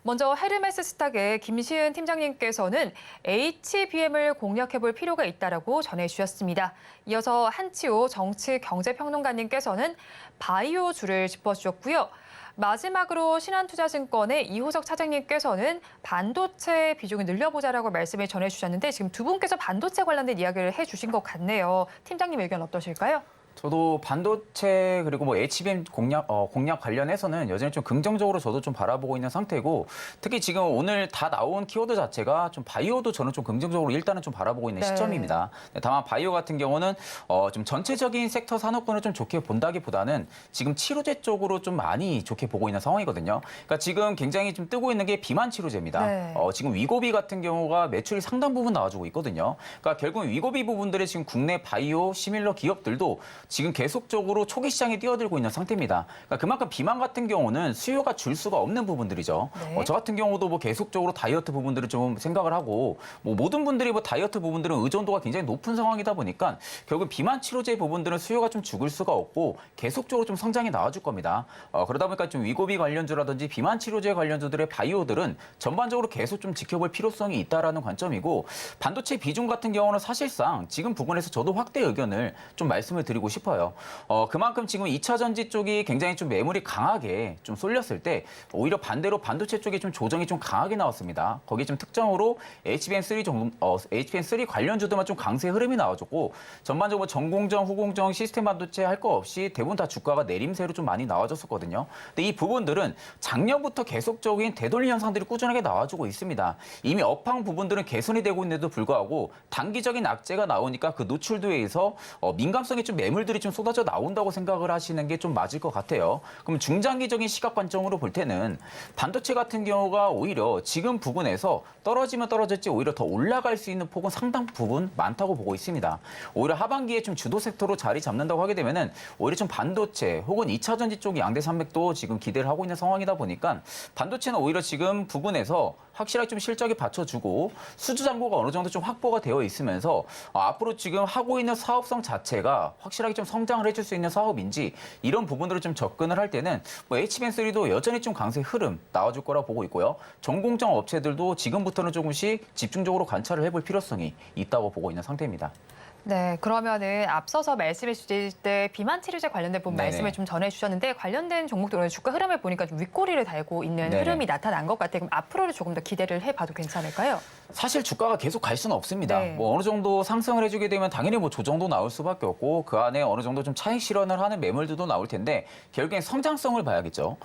S2: 먼저 헤르메스 스탁의 김시은 팀장님께서는 HBM을 공략해볼 필요가 있다라고 전해주셨습니다. 이어서 한치호 정치경제평론가님께서는 바이오주를 짚어주셨고요. 마지막으로 신한투자증권의 이호석 차장님께서는 반도체 비중을 늘려보자라고 말씀을 전해주셨는데 지금 두 분께서 반도체 관련된 이야기를 해주신 것 같네요. 팀장님 의견 어떠실까요?
S4: 저도 반도체 그리고 뭐 HBM 공략 관련해서는 여전히 좀 긍정적으로 저도 좀 바라보고 있는 상태고 특히 지금 오늘 다 나온 키워드 자체가 좀 바이오도 저는 좀 긍정적으로 일단은 좀 바라보고 있는 시점입니다. 다만 바이오 같은 경우는 좀 전체적인 섹터 산업군을 좀 좋게 본다기보다는 지금 치료제 쪽으로 좀 많이 좋게 보고 있는 상황이거든요. 그러니까 지금 굉장히 좀 뜨고 있는 게 비만 치료제입니다.
S2: 네.
S4: 지금 위고비 같은 경우가 매출이 상당 부분 나와주고 있거든요. 그러니까 결국 위고비 부분들의 지금 국내 바이오 시밀러 기업들도 지금 계속적으로 초기 시장에 뛰어들고 있는 상태입니다. 그러니까 그만큼 비만 같은 경우는 수요가 줄 수가 없는 부분들이죠.
S2: 네.
S4: 저 같은 경우도 뭐 계속적으로 다이어트 부분들을 좀 생각을 하고 뭐 모든 분들이 뭐 다이어트 부분들은 의존도가 굉장히 높은 상황이다 보니까 결국 비만 치료제 부분들은 수요가 좀 죽을 수가 없고 계속적으로 좀 성장이 나와줄 겁니다. 그러다 보니까 좀 위고비 관련주라든지 비만 치료제 관련주들의 바이오들은 전반적으로 계속 좀 지켜볼 필요성이 있다라는 관점이고 반도체 비중 같은 경우는 사실상 지금 부분에서 저도 확대 의견을 좀 말씀을 드리고 싶어요. 그만큼 지금 2차 전지 쪽이 굉장히 좀 매물이 강하게 좀 쏠렸을 때 오히려 반대로 반도체 쪽이 좀 조정이 좀 강하게 나왔습니다. 거기 좀 특정으로 HBM3 관련주들만 좀 강세 흐름이 나와줬고 전반적으로 전공정, 후공정, 시스템 반도체 할 거 없이 대부분 다 주가가 내림세로 좀 많이 나와줬었거든요. 근데 이 부분들은 작년부터 계속적인 되돌림 현상들이 꾸준하게 나와주고 있습니다. 이미 업황 부분들은 개선이 되고 있는데도 불구하고 단기적인 악재가 나오니까 그 노출도에 의해서 민감성이 좀 매물들이 좀 쏟아져 나온다고 생각을 하시는 게 좀 맞을 것 같아요. 그럼 중장기적인 시각 관점으로 볼 때는 반도체 같은 경우가 오히려 지금 부분에서 떨어지면 떨어졌지 오히려 더 올라갈 수 있는 폭은 상당 부분 많다고 보고 있습니다. 오히려 하반기에 좀 주도 섹터로 자리 잡는다고 하게 되면은 오히려 좀 반도체 혹은 2차 전지 쪽 양대 산맥도 지금 기대를 하고 있는 상황이다 보니까 반도체는 오히려 지금 부분에서 확실하게 좀 실적이 받쳐주고 수주 잔고가 어느 정도 좀 확보가 되어 있으면서 앞으로 지금 하고 있는 사업성 자체가 확실하게 좀 성장을 해줄 수 있는 사업인지 이런 부분들을 좀 접근을 할 때는 뭐 HBM3도 여전히 좀 강세 흐름 나와줄 거라 보고 있고요. 전공정 업체들도 지금부터는 조금씩 집중적으로 관찰을 해볼 필요성이 있다고 보고 있는 상태입니다.
S2: 네, 그러면은 앞서서 말씀해 주실 때 비만 치료제 관련된 부분
S4: 네네.
S2: 말씀을 좀 전해주셨는데 관련된 종목들 주가 흐름을 보니까 좀 윗꼬리를 달고 있는
S4: 네네.
S2: 흐름이 나타난 것 같아요. 그럼 앞으로를 조금 더 기대를 해봐도 괜찮을까요?
S4: 사실 주가가 계속 갈 수는 없습니다.
S2: 네.
S4: 뭐 어느 정도 상승을 해주게 되면 당연히 뭐 조정도 나올 수밖에 없고 그 안에 어느 정도 좀 차익 실현을 하는 매물들도 나올 텐데 결국엔 성장성을 봐야겠죠.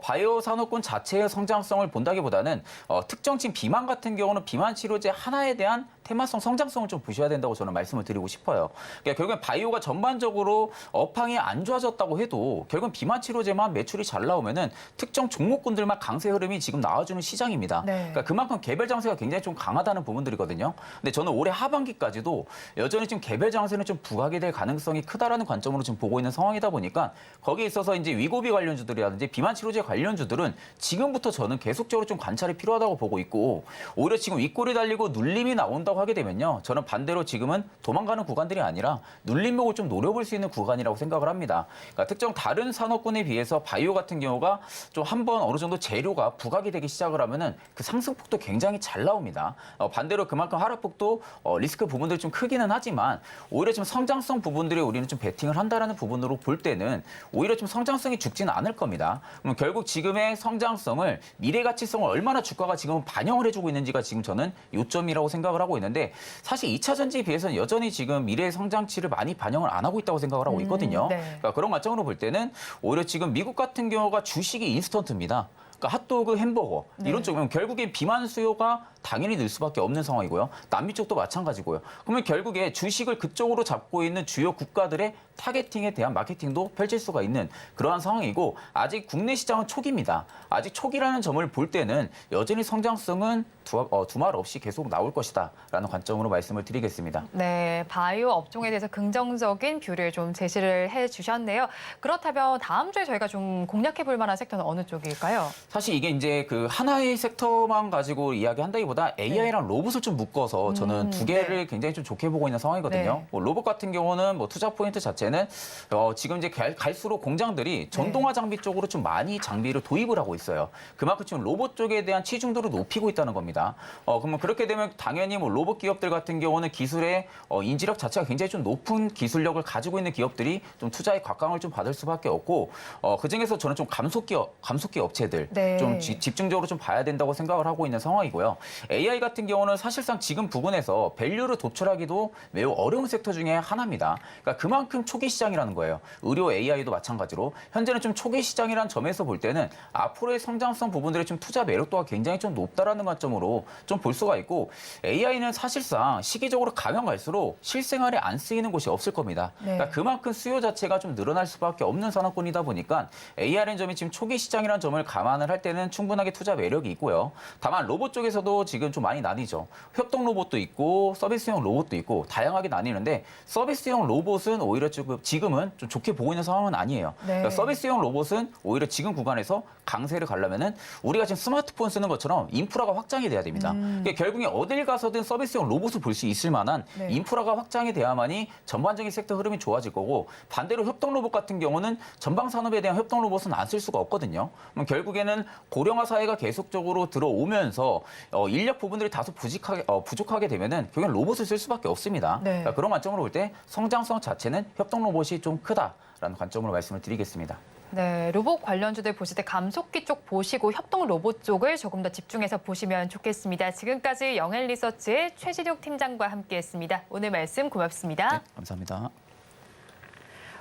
S4: 바이오 산업군 자체의 성장성을 본다기보다는 특정진 비만 같은 경우는 비만 치료제 하나에 대한 테마성 성장성을 좀 보셔야 된다고 저는 말씀을 드리고 싶어요. 그러니까 결국엔 바이오가 전반적으로 업황이 안 좋아졌다고 해도 결국은 비만 치료제만 매출이 잘 나오면은 특정 종목군들만 강세 흐름이 지금 나와주는 시장입니다.
S2: 네.
S4: 그러니까 그만큼 개별 장세가 굉장히 좀 강하다는 부분들이거든요. 근데 저는 올해 하반기까지도 여전히 지금 개별 장세는 좀 부각이 될 가능성이 크다라는 관점으로 지금 보고 있는 상황이다 보니까 거기에 있어서 이제 위고비 관련주들이라든지 비만 치료제 관련주들은 지금부터 저는 계속적으로 좀 관찰이 필요하다고 보고 있고 오히려 지금 윗골이 달리고 눌림이 나온다고 하게 되면요. 저는 반대로 지금은 도망가는 구간들이 아니라 눌림목을 좀 노려볼 수 있는 구간이라고 생각을 합니다. 그러니까 특정 다른 산업군에 비해서 바이오 같은 경우가 좀 한번 어느 정도 재료가 부각이 되기 시작을 하면은 그 상승폭도 굉장히 잘 나옵니다. 반대로 그만큼 하락폭도 리스크 부분들이 좀 크기는 하지만 오히려 좀 성장성 부분들에 우리는 좀 베팅을 한다라는 부분으로 볼 때는 오히려 좀 성장성이 죽지는 않을 겁니다. 그럼 결국 지금의 성장성을 미래 가치성을 얼마나 주가가 지금 반영을 해주고 있는지가 지금 저는 요점이라고 생각을 하고 있는데 사실 2차 전지에 비해서는 여전히 지금 미래 성장치를 많이 반영을 안 하고 있다고 생각을 하고 있거든요.
S2: 네.
S4: 그러니까 그런 관점으로 볼 때는 오히려 지금 미국 같은 경우가 주식이 인스턴트입니다. 그러니까 핫도그, 햄버거 이런 쪽이면 결국에 비만 수요가 당연히 늘 수밖에 없는 상황이고요. 남미 쪽도 마찬가지고요. 그러면 결국에 주식을 그쪽으로 잡고 있는 주요 국가들의 타겟팅에 대한 마케팅도 펼칠 수가 있는 그러한 상황이고 아직 국내 시장은 초기입니다. 아직 초기라는 점을 볼 때는 여전히 성장성은 두말 없이 계속 나올 것이다라는 관점으로 말씀을 드리겠습니다.
S2: 네, 바이오 업종에 대해서 긍정적인 뷰를 좀 제시를 해주셨네요. 그렇다면 다음 주에 저희가 좀 공략해 볼 만한 섹터는 어느 쪽일까요?
S4: 사실 이게 이제 그 하나의 섹터만 가지고 이야기한다기보다 AI랑 로봇을 좀 묶어서 저는 두 개를 굉장히 좀 좋게 보고 있는 상황이거든요.
S2: 네.
S4: 뭐 로봇 같은 경우는 뭐 투자 포인트 자체는 지금 이제 갈수록 공장들이 전동화 장비 쪽으로 좀 많이 장비를 도입을 하고 있어요. 그만큼 지금 로봇 쪽에 대한 치중도를 높이고 있다는 겁니다. 그러면 그렇게 되면 당연히 뭐 로봇 기업들 같은 경우는 기술의 인지력 자체가 굉장히 좀 높은 기술력을 가지고 있는 기업들이 좀 투자의 곽강을 좀 받을 수밖에 없고 그중에서 저는 좀 감속기 업체들
S2: 네.
S4: 좀 집중적으로 좀 봐야 된다고 생각을 하고 있는 상황이고요. AI 같은 경우는 사실상 지금 부분에서 밸류를 도출하기도 매우 어려운 섹터 중에 하나입니다. 그러니까 그만큼 초기 시장이라는 거예요. 의료 AI도 마찬가지로 현재는 좀 초기 시장이라는 점에서 볼 때는 앞으로의 성장성 부분들의 좀 투자 매력도가 굉장히 좀 높다라는 관점으로 좀 볼 수가 있고 AI는 사실상 시기적으로 가면 갈수록 실생활에 안 쓰이는 곳이 없을 겁니다.
S2: 네.
S4: 그러니까 그만큼 수요 자체가 좀 늘어날 수밖에 없는 산업군이다 보니까 AI라는 점이 지금 초기 시장이라는 점을 감안을 할 때는 충분하게 투자 매력이 있고요. 다만 로봇 쪽에서도 지금 좀 많이 나뉘죠. 협동 로봇도 있고 서비스형 로봇도 있고 다양하게 나뉘는데 서비스형 로봇은 오히려 지금은 좀 좋게 보고 있는 상황은 아니에요.
S2: 네.
S4: 그러니까 서비스형 로봇은 오히려 지금 구간에서 강세를 가려면은 우리가 지금 스마트폰 쓰는 것처럼 인프라가 확장이 돼야 됩니다. 그러니까 결국에 어딜 가서든 서비스형 로봇을 볼 수 있을 만한
S2: 네.
S4: 인프라가 확장이 돼야만이 전반적인 섹터 흐름이 좋아질 거고 반대로 협동 로봇 같은 경우는 전방 산업에 대한 협동 로봇은 안 쓸 수가 없거든요. 그럼 결국에는 고령화 사회가 계속적으로 들어오면서 인력 부분들이 다소 부족하게 되면은 결국엔 로봇을 쓸 수밖에 없습니다.
S2: 네.
S4: 그러니까 그런 관점으로 볼 때 성장성 자체는 협동 로봇이 좀 크다라는 관점으로 말씀을 드리겠습니다.
S2: 네, 로봇 관련주들 보실 때 감속기 쪽 보시고 협동 로봇 쪽을 조금 더 집중해서 보시면 좋겠습니다. 지금까지 영앤리서치의 최진욱 팀장과 함께했습니다. 오늘 말씀 고맙습니다.
S4: 네, 감사합니다.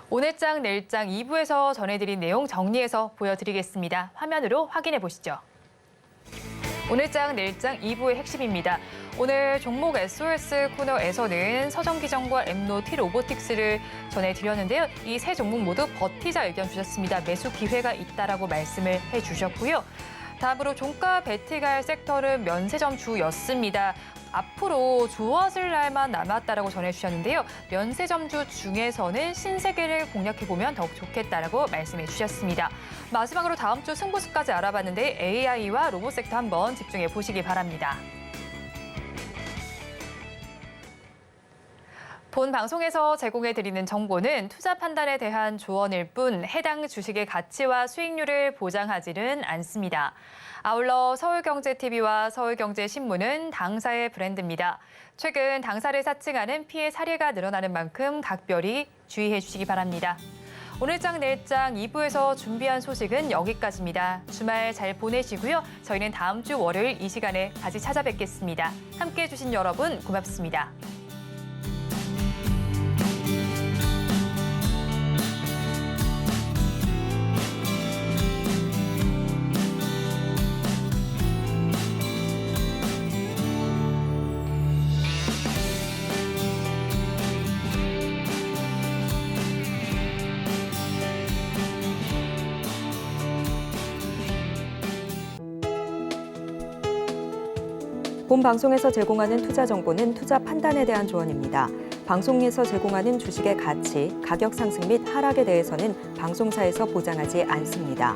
S2: 오늘장 내일장 2부에서 전해드린 내용 정리해서 보여드리겠습니다. 화면으로 확인해 보시죠. 오늘장 내일장 2부의 핵심입니다. 오늘 종목 SOS 코너에서는 서정기정과 엠노, T로보틱스를 전해드렸는데요. 이 세 종목 모두 버티자 의견 주셨습니다. 매수 기회가 있다라고 말씀을 해주셨고요. 다음으로 종가 배팅할 섹터는 면세점 주였습니다. 앞으로 좋아질 날만 남았다라고 전해주셨는데요. 면세점주 중에서는 신세계를 공략해보면 더욱 좋겠다라고 말씀해 주셨습니다. 마지막으로 다음 주 승부수까지 알아봤는데 AI와 로봇 섹터 한번 집중해 보시기 바랍니다. 본 방송에서 제공해드리는 정보는 투자 판단에 대한 조언일 뿐 해당 주식의 가치와 수익률을 보장하지는 않습니다. 아울러 서울경제TV와 서울경제신문은 당사의 브랜드입니다. 최근 당사를 사칭하는 피해 사례가 늘어나는 만큼 각별히 주의해 주시기 바랍니다. 오늘장 내일장 2부에서 준비한 소식은 여기까지입니다. 주말 잘 보내시고요. 저희는 다음 주 월요일 이 시간에 다시 찾아뵙겠습니다. 함께해 주신 여러분 고맙습니다.
S1: 본 방송에서 제공하는 투자 정보는 투자 판단에 대한 조언입니다. 방송에서 제공하는 주식의 가치, 가격 상승 및 하락에 대해서는 방송사에서 보장하지 않습니다.